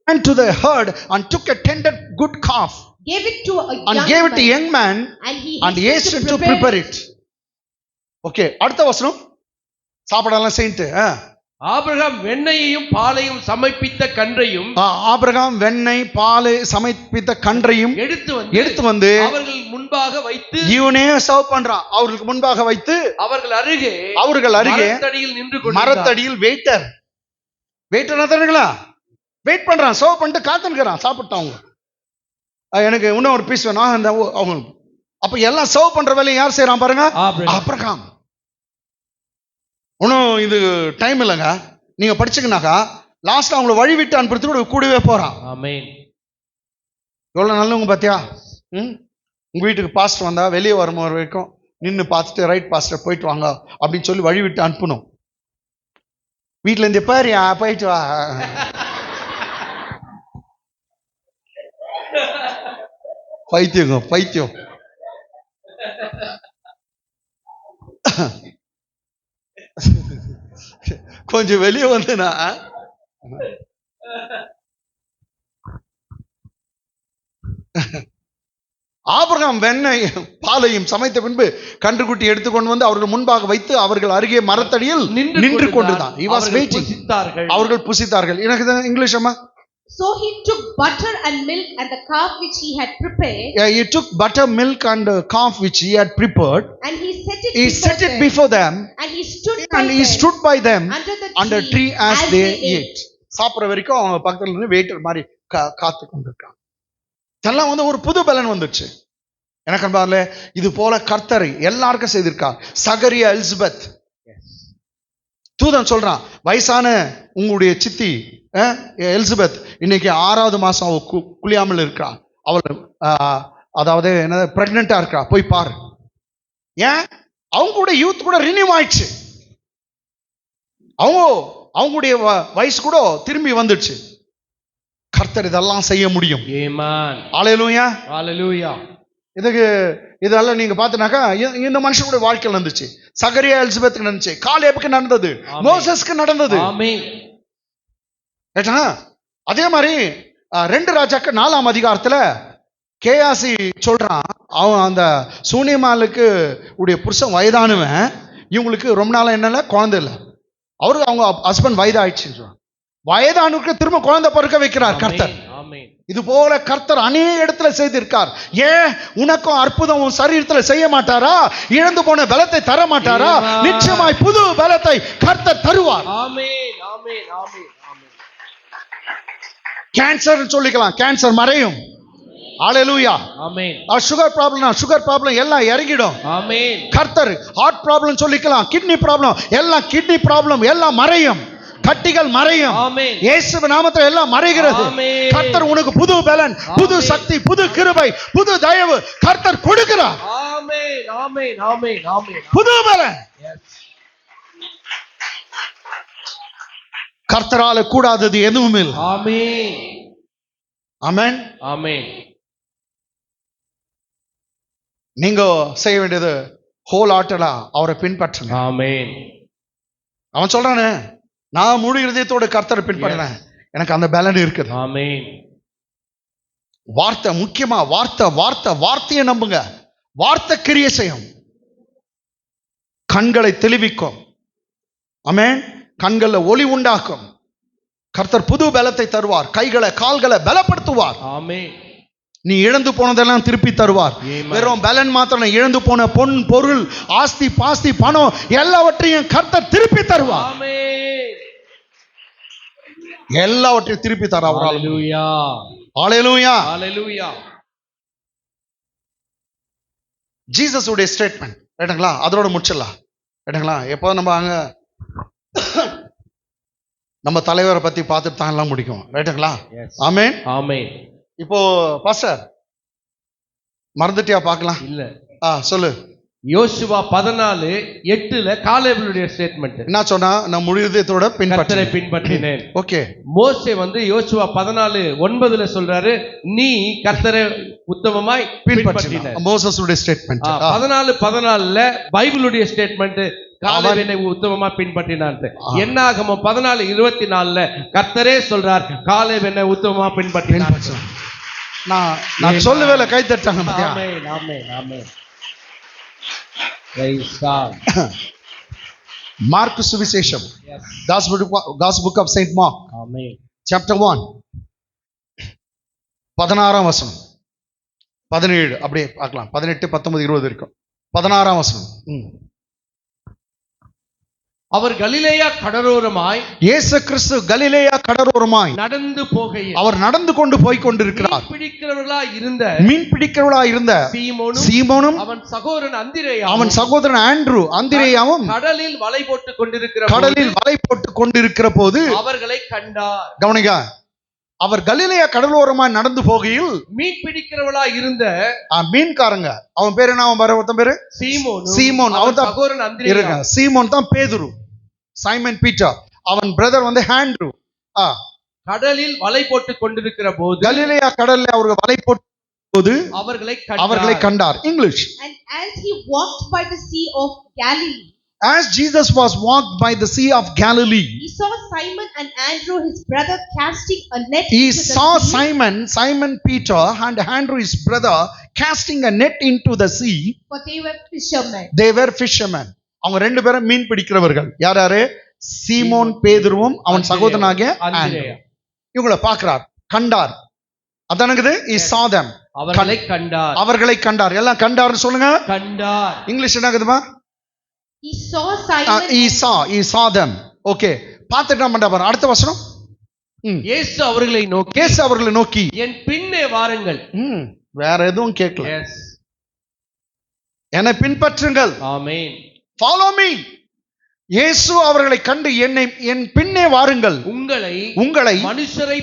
ran to the herd and took a tender good calf. gave it to a and young gave it to man, young man and he and hastened hastened to prepare it. Okay, அடுத்த வசனம். சாப்பாடெல்லாம் செஞ்சுட்டு Abraham வெண்ணையையும் பாலையும் சமைப்பித்த கன்றையும் Abraham வெண்ணெய் பால் சமைப்பித்த கன்றையும் எடுத்து வந்து அவர்கள் முன்பாக வைத்து இவனே சர்வ் பண்றான். அவர்களுக்கு முன்பாக வைத்து அவர்கள் அருகே மரத்தடியில் வெயிட்டர் தெரியுங்களா, வெயிட் பண்றான், சர்வ் பண்ணிட்டு காத்துக்கிறான். சாப்பிட்டாங்க, எனக்கு இன்னும் ஒரு பீஸ் வேணும் அந்த அவங்க. அப்ப எல்லாம் சர்வ் பண்ற வேலையை யார் செய்யறான் பாருங்க, ஆபிரகாம். ஒன்னும் இது டைம் இல்லைங்க, நீங்க படிச்சுக்கனாக்கா லாஸ்ட் அவங்கள வழி விட்டு அனுப்புறது கூடவே போறான். எவ்வளவு நல்லவங்க பாத்தியா. உங்க வீட்டுக்கு பாஸ்டர் வந்தா வெளியே வரும் வரைக்கும் நின்று பார்த்துட்டு ரைட் பாஸ்டர் போயிட்டு வாங்க அப்படின்னு சொல்லி வழி விட்டு அனுப்பணும். வீட்டுல இருந்து பாரியா போயிட்டு வா. பைத்தியம். கொஞ்சம் வெளியே வந்துனா ஆபிரகாம் வெண்ணெய் பாலையும் சமைத்த பின்பு கன்றுக்குட்டி எடுத்துக்கொண்டு வந்து அவர்கள் முன்பாக வைத்து அவர்கள் அருகே மரத்தடியில் நின்று கொண்டுதான். அவர்கள் புசித்தார்கள். எனக்கு இங்கிலீஷ் அம்மா. So he took butter and milk and the calf which he had prepared. Yeah, he took butter, milk and calf which he had prepared. And he set it before them. And he stood by them under the tree as they ate. சாப்பிடுற வரைக்கும் அவங்க பக்கத்துல இருந்து waiter மாதிரி காத்து கொண்டிருக்காங்க. இதெல்லாம் வந்து ஒரு புது பலன் வந்துச்சு. எனக்கு பாருல, இது போல கர்த்தர் எல்லாருக்கும் செய்திருக்கார். சகரியா எலிசபெத் தூதன் சொல்றான், வயசான உங்களுடைய சித்தி எலிசபெத் இன்னைக்கு 6வது மாசம் அவ குளியாமல் இருக்கிறா. அவள் அதாவது என்ன பிரெக்னெண்டா இருக்கா, போய் பாரு. ஏன்? அவங்க கூட யூத் கூட ரினியூ ஆயிடுச்சு. அவங்களுடைய வயசு கூட திரும்பி வந்துடுச்சு. கர்த்தர் இதெல்லாம் செய்ய முடியும். ஹல்லேலூயா, ஹல்லேலூயா. இதுக்கு இதெல்லாம் நீங்க பார்த்தனாக்கா இந்த மனுஷனுடைய வாழ்க்கையில் நடந்துச்சு. சகரியா எலிசபெத்துக்கு நடந்துச்சு, காலேபுக்கு நடந்தது, மோசஸ்க்கு நடந்தது. அதே மாதிரி 2 ராஜாக்கள் 4ஆம் அதிகாரத்துல கேயாசி சொல்றான், அவன் அந்த சூனியமாலுக்கு உடைய புருஷன் வயதானுவன், இவங்களுக்கு ரொம்ப நாளா என்னல குழந்தை இல்லை, அவருக்கு அவங்க ஹஸ்பண்ட் வயதாயிடுச்சு. வயதானுக்கு திரும்ப குழந்தை பிறக்க வைக்கிறார் கர்த்தர். இது போல கர்த்தர் அநேக இடத்துல செய்திருக்கார். ஏன் உனக்கும் அற்புதம் உன் சரீரத்துல செய்ய மாட்டாரா? இழந்து போன பலத்தை தர மாட்டாரா? நிச்சயமாய் புது பலத்தை கர்த்தர் தருவார். கேன்சர் சொல்லிக்கலாம், கேன்சர் மறையும். ஹல்லேலூயா, ஆமென். சுகர் ப்ராப்ளம் எல்லாம் இறங்கிடும். ஆமென். கர்த்தர் ஹார்ட் ப்ராப்ளம் சொல்லிக்கலாம், கிட்னி ப்ராப்ளம் எல்லாம் மறையும். கட்டிகள் மறையும். இயேசுவின் நாமத்தில் எல்லாம் மறைகிறது. கர்த்தர் உனக்கு புது பலன், புது சக்தி, புது கிருபை, புது தயவு கர்த்தர் கொடுக்கிறார். ஆமென், ஆமென், ஆமென், ஆமென். புது பலன். கர்த்தரால கூடாதது எதுவும் இல்லை. ஆமென், ஆமென், ஆமென். நீங்க செய்ய வேண்டியது ஹோல் ஹார்ட்டடா அவரை பின்பற்றுங்க. ஆமென். அவன் சொல்றானே, நான் முழு இதயத்தோட கர்த்தரை பின்பற்றேன், எனக்கு அந்த பலன் இருக்குது. ஆமென். வார்த்தை முக்கியமா, வார்த்தையை நம்புங்க. வார்த்தை கிரியை செய்யும், கண்களை தெளிவிக்கும். ஆமென். கண்கள்ல ஒளி உண்டாக்கும். கர்த்தர் புது பலத்தை தருவார், கைகளை கால்களை பலப்படுத்துவார். ஆமென். நீ இழந்து போனதெல்லாம் திருப்பி தருவார். வெறும் பலன் மாத்திரம், இழந்து போன பொன் பொருள் ஆஸ்தி பாஸ்தி பணம் எல்லாவற்றையும் கர்த்தர் திருப்பி தருவார். எல்லாவற்றையும் திருப்பி தர அவரால். ஹல்லேலூயா, ஹல்லேலூயா. ஜீசஸ் உடைய ஸ்டேட்மெண்ட் ரைட்டுங்களா, அதோட முடிச்சிடலாம் ரைட்டுங்களா. எப்போ நம்ம அங்க நம்ம தலைவரை பத்தி பார்த்துட்டு தான் எல்லாம் முடிக்கும் ரைட்டுங்களா. ஆமென், ஆமென். இப்போ பாஸ்டர் மறந்துட்டியா? பார்க்கலாம். இல்ல, சொல்லு. யோசுவா 14:8 காலேபுடைய ஸ்டேட்மெண்ட் என்ன சொன்னா? நான் முழு இதயத்தோட பின்பற்றினேன். ஓகே. மோசே யோசுவா 14:9 சொல்றாரு, நீ கர்த்தரை உத்தமமாய் பின்பற்றின. மோசேசுடைய ஸ்டேட்மெண்ட் 14:14 பைபிளுடைய ஸ்டேட்மெண்ட், காலேப் என்னை உத்தமமா பின்பற்றினான். என்னாகமம் 14:24 கர்த்தரே சொல்றார், காலேப் என்னை உத்தமமா பின்பற்றினான். நான் சொல்லவேல கை தட்டாங்க பாத்தியா? ஆமென் ஆமென் ஆமென். Praise God. மார்க் சுவிசேஷம், Yes. Gospel book of Saint Mark, Amen. chapter 1, 16ஆம் வசனம், 17 அப்படியே பார்க்கலாம், 18, 19, 20 இருக்கும். 16ஆம் வசனம். அவர் கலிலேயா கடலோரமாய், இயேசு கிறிஸ்து கலிலேயா கடலோரமாய் நடந்து போகையில், அவர் நடந்து கொண்டு போய் கொண்டிருக்கிறார். மீன் பிடிக்கிறவர்களாய் இருந்த சீமோனும் அவன் சகோதரன் அந்திரேயாவும், அவன் சகோதரன் ஆண்ட்ரூ அந்திரேயாவும் கடலில் வலை போட்டுக் கொண்டிருக்கிற போது அவர்களை கண்டார். கவனிங்க, அவர் கலிலேயா கடலோரமாய் நடந்து போகையில் மீன் பிடிக்கிறவளாய் இருந்த மீன்காரங்க, அவன் பேரு என்ன? அவன் ஒருத்தன் பேரு சீமோன். அவன் தான் சகோதரன் அந்திரேயா. சீமோன் தான் பேதுரு, சைமன் பீட்டர். அவன் பிரதர் வந்து ஆண்ட்ரூ. கடலில் வலை போட்டுக் கொண்டிருக்கிற போது, கலிலேயா கடல்ல அவர்கள் வலை போட்டு போது அவர்களை கண்டார். English. And as he walked by the sea of Galilee, as Jesus was walked by the sea of Galilee, he saw Simon and Andrew his brother casting a net he into the saw sea, Simon Peter and Andrew his brother casting a net into the sea, for they were fishermen. they were fishermen. அவங்க ரெண்டு பேரும் மீன் பிடிக்கிறவர்கள். யார் யாரு? சீமோன் பேதுருவும் அவன் சகோதரனாகிய Andrew. இவங்களை பார்க்கிறார், கண்டார். அதானது he saw them, அவர்களை கண்டார். எல்லாம் கண்டார்னு சொல்லுங்க. கண்டார். English என்னங்குதுமா? He saw Simon. he saw them. Okay, பார்த்துட்டு என்ன பண்றா பாருங்க அடுத்த வசனம். இயேசு அவர்களை நோக்கி என் பின்னே வாருங்கள். வேற எதுவும் கேட்கல. Yes. என்னை பின்பற்றுங்கள். ஆமென். Follow me. இயேசு அவர்களை கண்டு என் பின்னே வாருங்கள், உங்களை மனுஷரை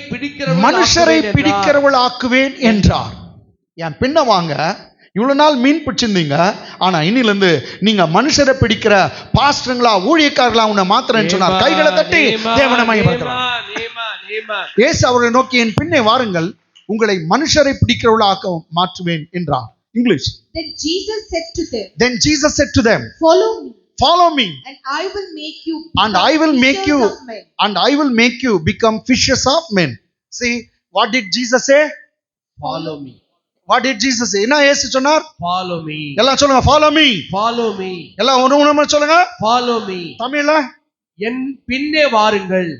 பிடிக்கிறவள் ஆக்குவேன் என்றார். என் பின்ன வாங்க. இவ்வளவு நாள் மீன் பிடிச்சிருந்தீங்க, ஆனா இன்னில இருந்து நீங்க மனுஷரை பிடிக்கிற பாஸ்டருங்களா ஊழியக்காரர்களா உன்னை மாத்திரன்னு சொன்னார். கைகளை தட்டி தேவனை மகிமைப்படுத்துறார். இயேசு அவர்களை நோக்கி என் பின்னே வாருங்கள், உங்களை மனுஷரை பிடிக்கிறவளாக மாற்றுவேன் என்றார். English. Then Jesus said to them, follow me, and I will make you become fishers of men. See, what did Jesus say? Follow me. What did Jesus say? என்ன இயேசு சொன்னார்? Follow me. எல்லாம் சொல்லுங்க, follow me. Follow me. எல்லாம் ஒண்ணு சொல்லுங்க. Follow me. தமிழ்ல என் பின்னே வாருங்கள்.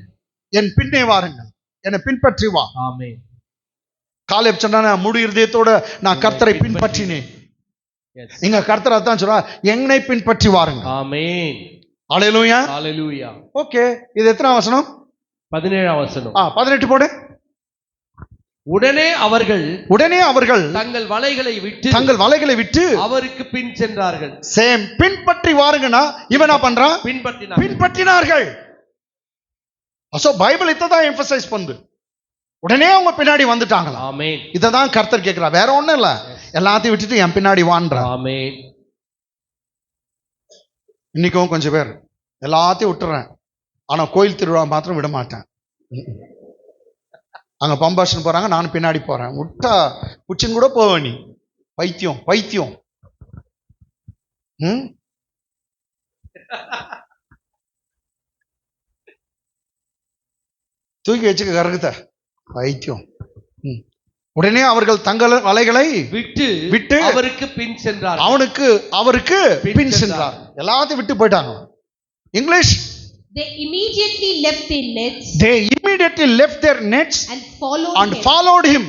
என் பின்னே வாருங்கள், என்னை பின்பற்றி வா. ஆமென். காலேப் சொன்னா முழு இதயத்தோட நான் கர்த்தரை பின்பற்றினேன். இங்க கர்த்தர் அதான் சொல்றா, என்னை பின்பற்றி வாருங்க. ஆமென். ஹalleluya. ஹalleluya. ஓகே, இது எத்தனாம் வசனம்? 17ஆம் வசனம். 18 போடு. உடனே அவர்கள் தங்கள் வலைகளை விட்டு அவருக்கு பின் சென்றார்கள். சேம் பின்பற்றி வாருங்கன்னா இவன் என்ன பண்றான்? பின்பற்றினார்கள். சோ பைபிள் இததான் எம்பசைஸ் பண்ணுது. உடனே அவங்க பின்னாடி வந்துட்டாங்களா? ஆமென். இததான் கர்த்தர் கேக்குறா, வேற ஒண்ணும் இல்ல. எல்லாத்தையும் விட்டுட்டு என் பின்னாடி வான்றா. ஆமென். இன்னைக்கும் கொஞ்சம் பேர் எல்லாத்தையும் விட்டுறேன், ஆனா கோயில் திருவிழா மாத்திரம் விட மாட்டேன். அங்க பம்பாஷன் போறாங்க, நான் பின்னாடி போறேன். விட்டா குச்சின் கூட போவ நீ. பைத்தியம். தூக்கி வச்சுக்க கருகுத்த பைத்தியம். உடனே அவர்கள் தங்கள் வலைகளை விட்டு அவருக்கு பின் சென்றார். அவருக்கு பின் சென்றார். எல்லாத்தையும் விட்டு போயிட்டாங்க. English. They immediately left their nets and followed him.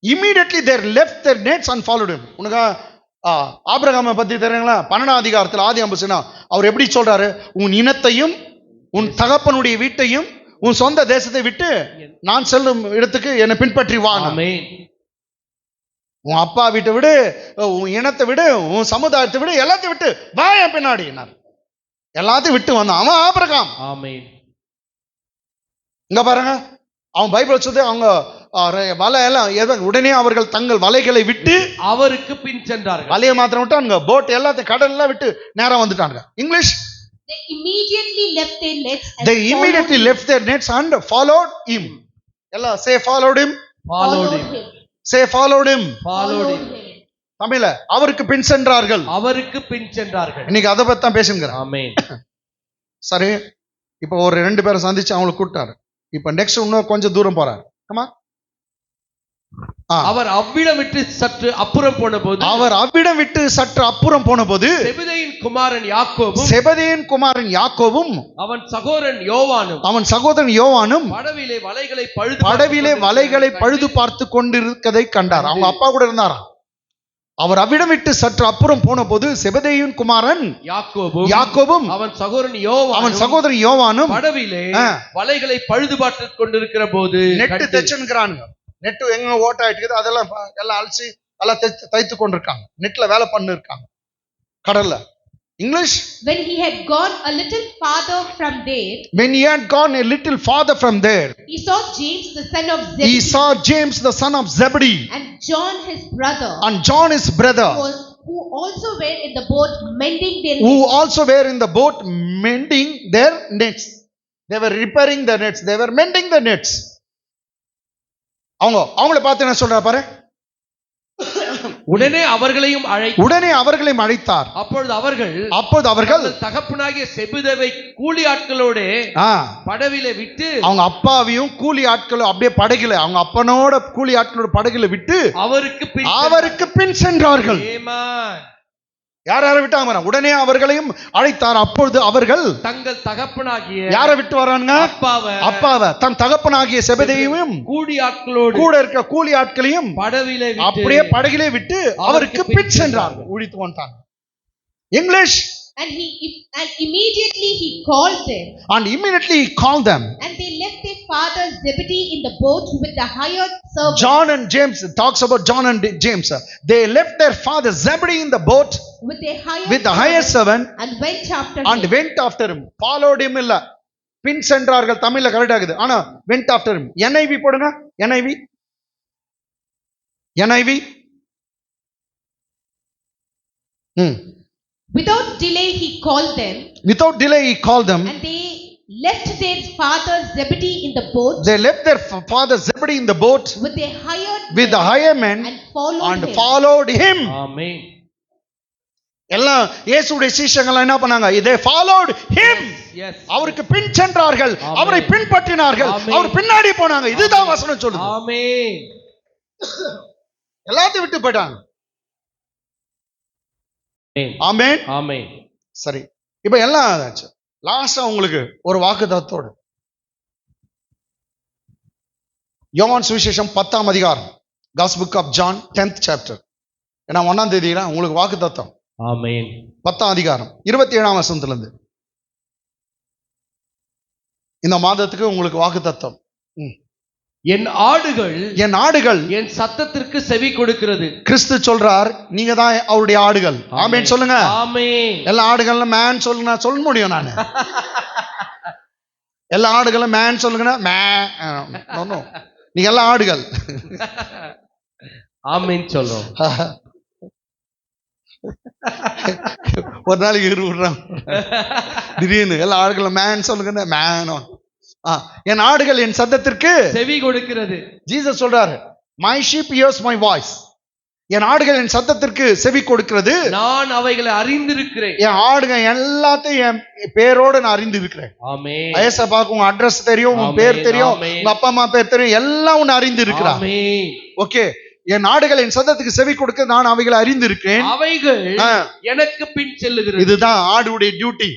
Immediately they left their nets and followed him. உனக்கு ஆபிரகாமை பத்தி தெரியுங்களா? 12ஆம் அதிகாரத்தில் ஆதியாகமம் புத்தகத்துல அவர் எப்படி சொல்றாரு? உன் இனத்தையும் உன் தகப்பனுடைய வீட்டையும் உன் சொந்த தேசத்தை விட்டு நான் செல்லும் இடத்துக்கு என்னை பின்பற்றி வா. உன் அப்பா வீட்டை விடு, உன் இனத்தை விடு, உன் சமுதாயத்தை விடு, எல்லாத்தையும் விட்டு வா என் பின்னாடி. எல்லாத்தையும் விட்டு வந்தான் அவன் ஆபிரகாம். இங்க பாருங்க, அவன் பைபிள் சொல்லுது, அவங்க வலை எல்லாம் உடனே அவர்கள் தங்கள் வலைகளை விட்டு அவருக்கு பின் சென்றார்கள். வலையை மாத்திரம் விட்டாங்க, போட் எல்லாத்தையும் கடல் எல்லாம் விட்டு நேரா வந்துட்டாங்க. English. They immediately left their nets and followed him. எல்லாம் say followed him. Say followed him. தமிழ்ல அவருக்கு பின் சென்றார்கள். இன்னைக்கு அதை பத்தி தான் பேசுங்க. ஆமென். சரி, இப்ப ஒரு 2 பேரை சந்திச்சு அவங்களை கூப்பிட்டாரு. இப்ப நெக்ஸ்ட் இன்னும் கொஞ்சம் தூரம் போறாரு. ஆமா, அவர் அவ்விடம் விட்டு சற்று அப்புறம் போன போது செபதேயின் குமாரன் யாக்கோபும் அவன் சகோதரன் யோவானும் படவிலே வலைகளை பழுது பார்த்து கொண்டிருக்கதை கண்டார். அவங்க அப்பா கூட இருந்தாராம். அவர் அவ்விடம் விட்டு சற்று அப்புறம் போன போது செபதேயின் குமாரன் யாக்கோபும் அவன் சகோதரன் யோவானும் படவிலே வலைகளை பழுது பார்த்து கொண்டிருக்கிற போது நெட்டு தைச்சுக்கிறாங்க. நெட்டு எங்க ஓட்ட ஆயிட்டு அதெல்லாம் எல்லாம் அழிச்சு எல்லாம் தைத்து கொண்டிருக்காங்க. நெட்ல வேலை பண்ணி இருக்காங்க கடல்ல. English when he had gone a little farther from there he saw James the son of Zebedee and John his brother who also were in the boat mending their nets. They were repairing the nets, they were mending the nets. அவங்கள பார்த்து என்ன சொல்றா பாரு, உடனே அவர்களையும் அழைத்தார். அப்பொழுது அவர்கள் தகப்பனாகிய செபதேவை கூலி ஆட்களோட படவிலே விட்டு, அவங்க அப்பாவையும் கூலி ஆட்களும் அப்படியே படகில, அவங்க அப்பனோட கூலி ஆட்களோட படகில விட்டு அவருக்கு பின் சென்றார்கள். யார விட்டாங்க? உடனே அவர்களையும் அழைத்தார். அப்பொழுது அவர்கள் தங்கள் தகப்பனாகிய யாரை விட்டு வராங்க? அப்பாவை தன் தகப்பனாகிய செபதேயையும் கூட இருக்க கூலி ஆட்களையும் அப்படியே படகிலே விட்டு அவருக்கு பின் சென்றார்கள். ஊழித்து வந்தாங்க. English And immediately he called them. And they left their father Zebedee in the boat with the hired servant. John and James talks about John and James. They left their father Zebedee in the boat with the hired servant and went after him. Followed him இல்ல, பின் சென்றார்கள். தமிழ்ல கரெக்டா இருக்குது. ஆனா went after him. NIV போடுங்க. NIV Without delay he called them. And they left their father Zebedee in the boat. With the hired men and followed him. Amen. எல்லாம் இயேசுவுடைய சீஷர்கள் என்ன பண்ணாங்க? they followed him. அவருக்கு பின் சென்றார்கள், அவரை பின்பற்றினார்கள், அவர் பின்னாடி போனாங்க. இதுதான் வசனம் சொல்லுது. ஆமென். எல்லாத்தையும் விட்டு போயிட்டாங்க. ஆமென் ஆமென். சரி, இப்ப எல்லாம் ஆச்சு. லாஸ்டா உங்களுக்கு ஒரு வாக்குத்தத்தத்தோடு யோவான் சுவிசேஷம் 10ஆம் அதிகாரம், Gospel book of John 10th chapter. ஏன்னா 1ஆம் தேதி உங்களுக்கு வாக்குத்தத்தம். ஆமென். 10ஆம் அதிகாரம் 27ஆம் வசனத்துல இருந்து இந்த மாதத்துக்கு உங்களுக்கு வாக்குத்தத்தம். என் ஆடுகள் என் சத்தத்திற்கு செவி கொடுக்கிறது. கிறிஸ்து சொல்றார், நீங்க தான் அவருடைய ஆடுகள். ஆமென் சொல்லுங்க. ஆமென். எல்லா ஆடுகளும் மேன் சொல்லுங்க, நான் சொல்ல முடியும் நான். எல்லா ஆடுகளும் மேன் சொல்லுங்க, நீங்க எல்லா ஆடுகள். ஆமென் சொல்றோம். ஒரு நாளைக்கு திடீர்னு எல்லா ஆடுகளும் மேன் சொல்லுங்க, மேனோ. என் ஆடுகள் என் சத்தத்திற்கு செவி கொடுக்கிறது. ஜீசஸ் சொல்றாரு, my sheep hears my voice. என் ஆடுகள் என் சத்தத்திற்கு செவி கொடுக்கிறது, நான் அவைகளை அறிந்திருக்கிறேன். என் ஆடுகள் எல்லாத்தையும் என் பேரோடு நான் அறிந்திருக்கிறேன். ஆமென். ஐயசபாக்கு உங்க அட்ரஸ் தெரியும், உங்க பேர் தெரியும், உங்க அப்பா அம்மா பேர் தெரியும், எல்லாம் உன்னை அறிந்திருக்கிறான். ஆமென். ஓகே, என் ஆடுகள் என் சத்தத்துக்கு செவி கொடுக்க நான் அவைகளை அறிந்திருக்கிறேன், அவைகள் எனக்கு பின் செல்லுகிறது. இதுதான் ஆடுடைய டியூட்டி.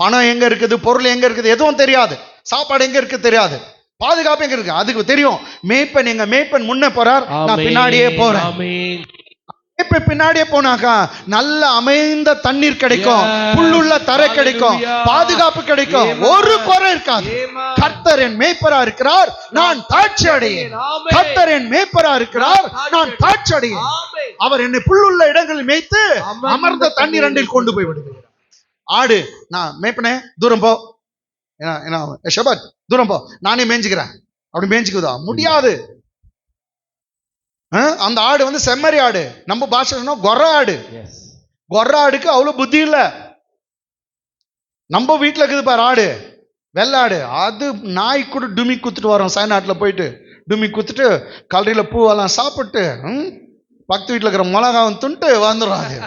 பணம் எங்க இருக்குது, பொருள் எங்க இருக்குது எதுவும் தெரியாது, சாப்பாடு எங்க இருக்கு தெரியாது, பாதுகாப்பு எங்க இருக்கு அதுக்கு தெரியும். மேய்ப்பன் எங்க மேய்ப்பன் முன்ன போறார், நான் பின்னாடியே போறேன். பின்னாடியே போனாக்கா நல்ல அமைந்த தண்ணீர் கிடைக்கும், புல்லுள்ள தரை கிடைக்கும், பாதுகாப்பு கிடைக்கும், ஒரு குறை இருக்காது. கர்த்தர் என் மேய்ப்பரா இருக்கிறார், நான் தாட்சி அடையேன். கர்த்தர் என் மேய்ப்பரா இருக்கிறார், நான் தாட்சி அடையேன். அவர் என்னை புல்லுள்ள இடங்களில் மேய்த்து அமர்ந்த தண்ணீர் அண்டில் கொண்டு போய் விடுகிறார். ஆடு, நான் மேய்ப்பனே தூரம் போ, ஷபத் தூரம் போ, நானே மேய்ஞ்சுக்கிறேன் அப்படி மேய்ஞ்சுக்குதா? முடியாது. அந்த ஆடு செம்மறி ஆடு, நம்ம பாஷை கொர்ர ஆடு. கொர்ர ஆடுக்கு அவ்வளவு புத்தி இல்ல. நம்ம வீட்டுல இருக்குது பாரு ஆடு, வெள்ளாடு, அது நாய் கூட டுமி குத்துட்டு வரோம். சாயநாட்டில் போயிட்டு டுமி குத்துட்டு கலரியில பூவெல்லாம் சாப்பிட்டு பக்கத்து வீட்டுல இருக்கிற மிளகாவும் துண்டு வந்துடும். அது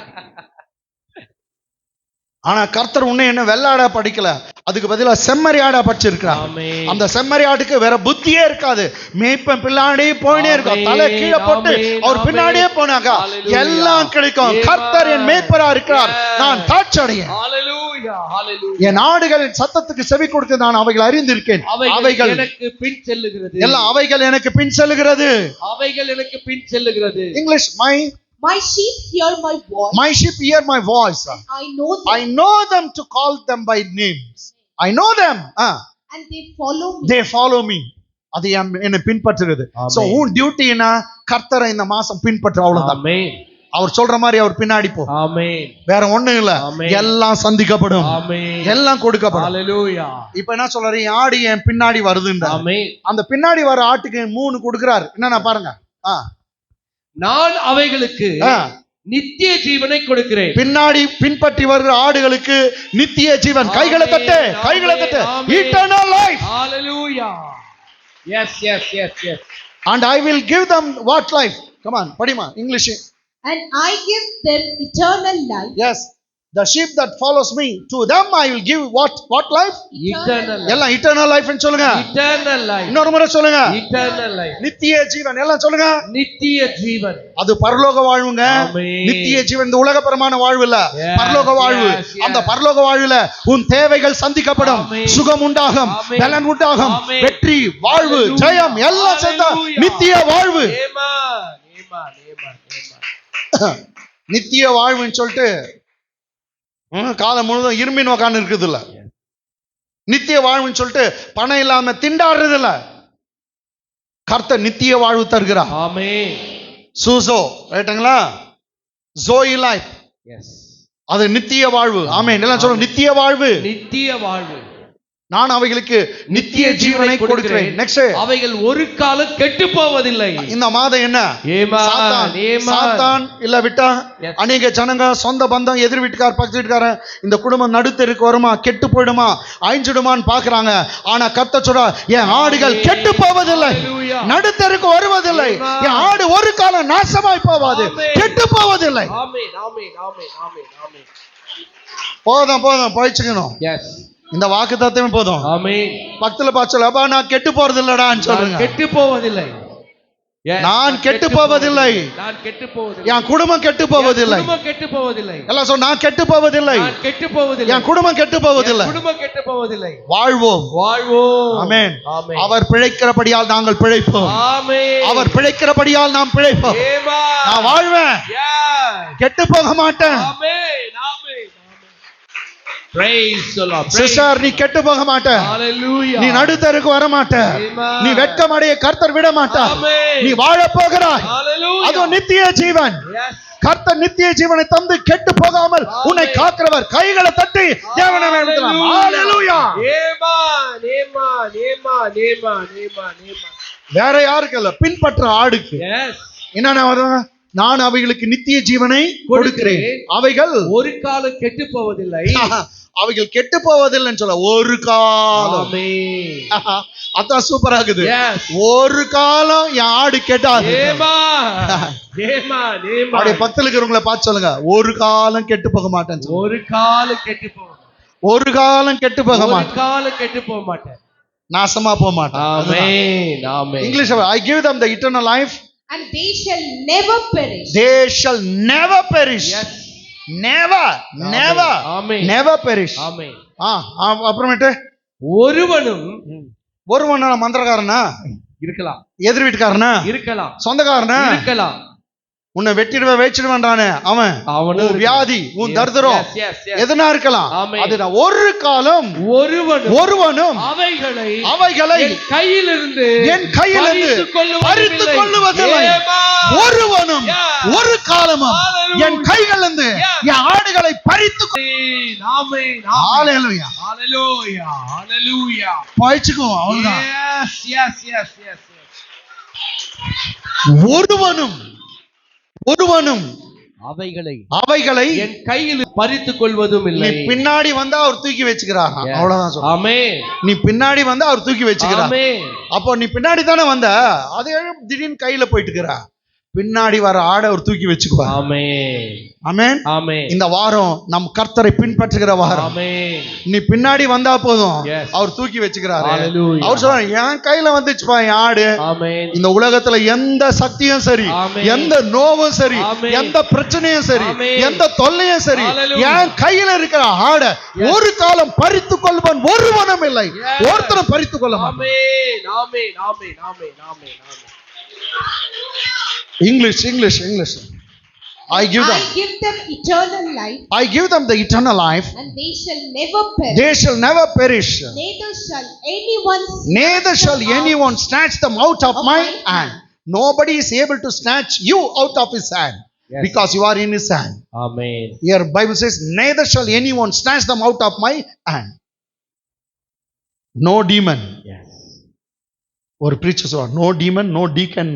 ஆனா கர்த்தர் உன்னை என்ன வெள்ளாடா படிக்கல, அதுக்கு பதிலா செம்மறி ஆடா படிச்சிருக்கிறார். ஆமென். அந்த செம்மறி ஆட்டுக்கு வேற புத்தியே இருக்காது. மேய்ப்பன் பின்னாடியே போயினே இருக்கும். ஆமென். தலை கீழே போட்டு ஆமென். அவர் பின்னாடியே போனாங்க. ஹalleluya. எல்லாம் கிடைக்கும். Amen. கர்த்தர் என் மேய்ப்பரா இருக்கிறார். Yes. நான் தாட்சடையேன். ஹalleluya, ஹalleluya. என் ஆடுகளின் சத்தத்துக்கு செவி கொடுத்து நான் அவைகள் அறிந்திருக்கேன். அவைகள் எனக்கு பின் செல்லுகிறது. எல்லாம் அவைகள் எனக்கு பின் செல்லுகிறது. அவைகள் எனக்கு பின் செல்லுகிறது. English My sheep hear my voice. my sheep hear my voice. I know them. I know them to call them by names. I know them. And they follow me. They follow me. அது என்னை பின்பற்றுகிறது. So உன் duty என்ன? கர்த்தரை இந்த மாசம் பின்பற்ற, அவ்வளவுதான். ஆமென். அவர் சொல்ற மாதிரி அவர் பின்னாடி போ. ஆமென். வேற ஒண்ணும் இல்ல. ஆமென். எல்லாம் சந்திக்கப்படும். ஆமென். எல்லாம் கொடுக்கப்படும். ஹalleluya. இப்ப என்ன சொல்றாரு? என் ஆடு என் பின்னாடி வருதுன்ற. ஆமென். அந்த பின்னாடி வர ஆட்டுக்கு 3 கொடுக்கிறார். என்னன்னா பாருங்க. நான் அவைகளுக்கு நித்திய ஜீவனை கொடுக்கிறேன். பின்னாடி பின்பற்றி வருகிற ஆடுகளுக்கு நித்திய ஜீவன். கைகளை தட்டு, கைகளை தட்டு. Eternal life. Hallelujah. Yes, yes, yes, yes. And I will give them what life? Come on, படிமா English. And I give them eternal life. Yes. The sheep that follows me, to them I will give what life? Eternal life. எல்லாம் eternal life ன்னு சொல்லுங்க. Eternal life. இன்னொரு முறை சொல்லுங்க. Eternal life. நித்திய ஜீவன். எல்லாம் சொல்லுங்க. நித்திய ஜீவன். அது பரலோக வாழ்வுங்க. ஆமென். நித்திய ஜீவன் இந்த உலகபரமான வாழ்வு இல்ல. Yes, பரலோக வாழ்வு. yes, yes. அந்த பரலோக வாழ்வுல உன் தேவைகள் சந்திக்கப்படும். ஆமென். சுகம் உண்டாகும், ஆமென். பலன் உண்டாகும், ஆமென். வெற்றி, வாழ்வு, Hallelujah. ஜெயம் எல்லாம் சேர்ந்த Hallelujah. நித்திய வாழ்வு. Amen. Amen. Amen. Amen. நித்திய வாழ்வுன்னு சொல்லிட்டு காலம் முழுவதும் இருமின் உக்காந்து இருக்குது இல்ல. நித்திய வாழ்வுன்னு சொல்லிட்டு பணம் இல்லாம திண்டாடுறது இல்ல. கர்த்தர் நித்திய வாழ்வு தருகிறார். ஆமென். சூசோ ரைட்டுங்களா? Joey life. Yes. அது நித்திய வாழ்வு. ஆமென். எல்லாம் சொல்லுங்க. நித்திய வாழ்வு. நித்திய வாழ்வு. நான் அவைகளுக்கு நித்திய ஜீவனை கொடுக்கிறேன். நெக்ஸ்ட், அவைகள் ஒரு காலம் கெட்டு போவதில்லை. இந்த மாதம் என்ன? சாத்தான் இல்ல விட்டா அநேக ஜனங்க, சொந்த பந்தம், எதிர் வீட்டுக்கார, பக்கத்து வீட்டுக்காரன், இந்த குடும்பம் நடுத்தருக்கு வருமா, கெட்டு போயிடுமா, அழிஞ்சிடுமான்னு பாக்குறாங்க. ஆனா கர்த்தர் சொல்றா, என் ஆடுகள் கெட்டு போவதில்லை, நடுத்தருக்கு வருவதில்லை. என் ஆடு ஒரு காலம் நாசமாய் போவாது, கெட்டு போவதில்லை. போதும் போதும் போயிச்சுக்கணும். இந்த வாக்கு தத்துவம் போதும். ஆமென். பக்கத்துல பாச்சல, அப்பா நான் கெட்டு போறது இல்லடான்னு சொல்லுங்க. கெட்டு போவதில்லை. நான் கெட்டு போவதில்லை. நான் கெட்டு போவதில்லை. என் குடும்பம் கெட்டு போவதில்லை. குடும்பம் கெட்டு போவதில்லை. எல்லாம் சொல், நான் கெட்டு போவதில்லை. நான் கெட்டு போவதில்லை. என் குடும்பம் கெட்டு போவதில்லை. குடும்பம் கெட்டு போவதில்லை. வாழ்வோம், வாழ்வோம். ஆமென். ஆமென். அவர் பிழைக்கிறபடியால் நாங்கள் பிழைப்போம். ஆமென். அவர் பிழைக்கிறபடியால் நாம் பிழைப்போம். ஆமென். நான் வாழ்வேன், கெட்டு போக மாட்டேன். Amen. Amen. Praise the Lord. Sister, நீ கெட்டு போக மாட்ட. Hallelujah. நீ நடுத்தருக்கு வர மாட்ட. Amen. நீ வெட்கமடைய கர்த்தர் விட மாட்டார். Amen. நீ வாழ போகிறாய். Hallelujah. அது நித்திய ஜீவன். Yes. கர்த்தர் நித்திய ஜீவனை தந்து கெட்டு போகாமல் உன்னை காக்கிறவர். கைகளை தட்டி தேவனை வேண்டுதலாம். ஹalleluya. Amen. Amen. Amen. Amen. Amen. வேற யாருக்கு இல்ல, பின்பற்ற ஆடுக்கு. Yes. என்னன்னா வருவாங்க, நான் அவைகளுக்கு நித்திய ஜீவனை கொடுக்கிறேன், அவைகள் ஒரு காலம் கெட்டு போவதில்லை. அவைகள் கெட்டு போவதில்லைன்னு சொல்ல, ஒரு காலம். ஆமென். அதான் சூப்பரா இருக்குது. Yes. ஒரு காலம் என் ஆடு கெட்டாது. Amen. Amen. அப்படியே Amen. பக்கத்துல இருக்கிறவங்கள பார்த்து சொல்லுங்க, ஒரு காலம் கெட்டு போக மாட்டேன்னு சொல்லுங்க. ஒரு காலம் கெட்டு போக ஒரு காலம் கெட்டு போக ஒரு மாட்டேன், காலம் கெட்டு போக மாட்டேன், நாசமா போக மாட்டேன். Amen. Amen. English, I give them the eternal life. And they shall never perish. They shall never perish. Yes. Never, never, Amen. never perish. ஆமென். அப்புறமேட்டு ஒருவனும் ஒருவன் மந்திரக்காரனா, இருக்கலாம், எதிர் வீட்டுக்காரனா, இருக்கலாம், சொந்தக்காரனா, இருக்கலாம், உன்னை வெட்டிடுவேன் வேச்சிடுவேன்றானே அவன், அவனும் உன் வியாதி, உன் தரித்திரம், Yes, yes, yes. எதுனா இருக்கலாம். Amen. அதுதான் ஒரு காலம் ஒருவனும் அவைகளை என் கையிலிருந்து பறித்துக் கொள்ளுவதில்லை. ஒருவனும் ஒரு காலமும் என் கைகளிலிருந்து என் ஆடுகளை பறித்துக் Hallelujah. Hallelujah. Hallelujah. பாய்ச்சுக்குவோம். அவ்வளவுதான். Yes, yes, yes, yes, yes. ஒருவனும் அவைகளை என் கையில் பறித்துக் கொள்வதும் இல்லை. நீ பின்னாடி வந்தா அவர் தூக்கி வச்சுக்கிறார். அவ்வளவுதான் சொல்றேன். ஆமென். நீ பின்னாடி வந்தா அவர் தூக்கி வச்சுக்கிறார். ஆமென். அப்போ நீ பின்னாடி தானே வந்த, அதே திடீர்னு கையில போயிட்டு இருக்கிற. பின்னாடி வர ஆடை அவர் தூக்கி வச்சுக்குவார். ஆமென். ஆமென். ஆமென். இந்த வாரம் நம் கர்த்தரை பின்பற்றுகிற வாரம். ஆமென். நீ பின்னாடி வந்தா போதும், Yes. அவர் தூக்கி வச்சுக்கிறாரு. Hallelujah. அவர் சொல்றாரு, என் கையில வந்துச்சுப்பா என் ஆடு. ஆமென். இந்த உலகத்துல எந்த சக்தியும் சரி, Amen. எந்த நோவும் சரி, Amen. எந்த பிரச்சனையும் சரி, Amen. எந்த தொல்லையும் சரி, Hallelujah. என் கையில இருக்கிற ஆடை ஒரு காலம் பறித்து கொள்வன் ஒருவனும் இல்லை. Yes. ஒருத்தரும் பறித்து கொள்ள மாட்டான். ஆமென். ஆமென். ஆமென். ஆமென். ஆமென். ஆமென். English. I give I them eternal life, the eternal life. and they shall never perish. They shall never perish. Neither shall anyone snatch them out of my hand. Nobody is able to snatch you out of his hand. Yes. Because you are in his hand. Amen. Here Bible says, neither shall anyone snatch them out of my hand. No demon. Yes. ஒரு preacher சொல்றார், no demon, no deacon.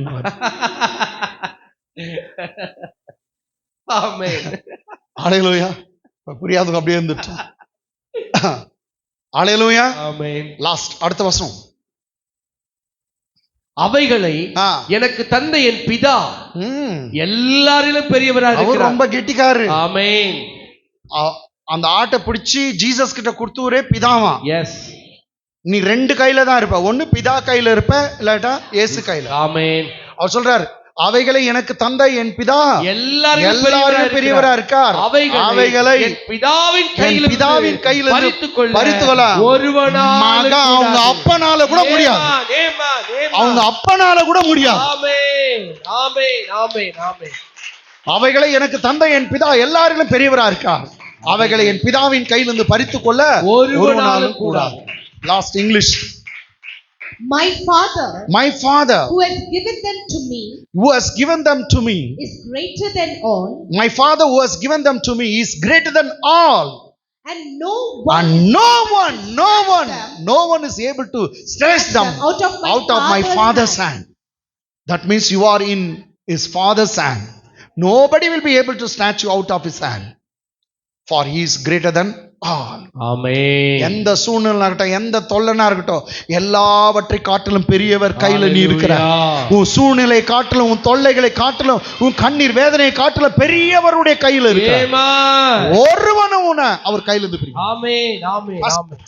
ஆமென். Hallelujah. புரியாதவங்க அப்படியே இருந்துட்டு. Hallelujah. ஆமென். Last அடுத்த வசனம். அவைகளை எனக்கு தந்த என் பிதா எல்லாரிலும் பெரியவராக அவர் இருக்கிறார். ரொம்ப கெட்டிக்காரு. ஆமென். அந்த ஆட்டை பிடிச்சி ஜீசஸ் கிட்ட கொடுத்தவரே பிதாவா. எஸ். நீ ரெண்டு கையில தான் இருப்ப, ஒண்ணு பிதா கையில இருப்ப, இல்லாட்டா இயேசு கையில. ஆமென். அவர் சொல்றாரு, அவைகளை எனக்கு தந்த என் பிதா எல்லாரிலும் பெரியவரா இருக்கார். அவைகளை என் பிதாவின் கையில் பறித்துக்கொள்ள அவங்க அப்பனால கூட முடியாது. அவங்க அப்பனால கூட முடியாது. ஆமென். ஆமென். ஆமென். ஆமென். அவைகளை எனக்கு தந்த என் பிதா எல்லாரிலும் பெரியவரா இருக்கார். அவைகளை என் பிதாவின் கையிலிருந்து பறித்துக்கொள்ள ஒருவனாலும் கூடாது. Last English. My father who has given them to me is greater than all. My father who has given them to me is greater than all. And no one is able to snatch them out of my father's hand. That means you are in his father's hand. Nobody will be able to snatch you out of his hand. For he is greater than all. ஆமென். எந்த சூழ்நிலை இருக்கட்டும், எந்த தொல்லைனா இருக்கட்டும், எல்லாவற்றை காட்டிலும் பெரியவர் கையில நீ இருக்கிற. உன் சூழ்நிலை காட்டிலும், உன் தொல்லைகளை காட்டிலும், உன் கண்ணீர் வேதனையை காட்டிலும் பெரியவருடைய கையில இருக்கு. ஒருவனும் உன்னை அவர் கையில இருந்து பிரிக்க. ஆமென். ஆமென். ஆமென்.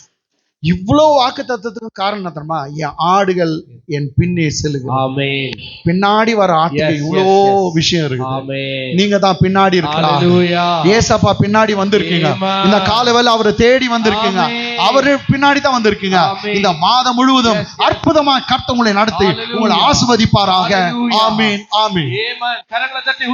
இவ்வளவு வாக்கு தத்துவத்துக்கு காரணம் தெரியுமா? என் ஆடுகள் என் பின்னே செல்லுங்க. ஆமென். பின்னாடி வர ஆட்டுக்கு இவ்வளோ விஷயம் இருக்கு. ஆமென். நீங்க தான் பின்னாடி இருக்கலாம். ஹalleluya. ஏசப்பா பின்னாடி வந்திருக்கீங்க. இந்த காலவேளை அவரை தேடி வந்திருக்கீங்க. அவரு பின்னாடி தான் வந்திருக்கீங்க. இந்த மாதம் முழுவதும் அற்புதமா கர்த்தர் உங்களை நடத்தி உங்களை ஆசீர்வதிப்பாராக. ஆமென். ஆமென். ஆமென். கரங்களை தட்டி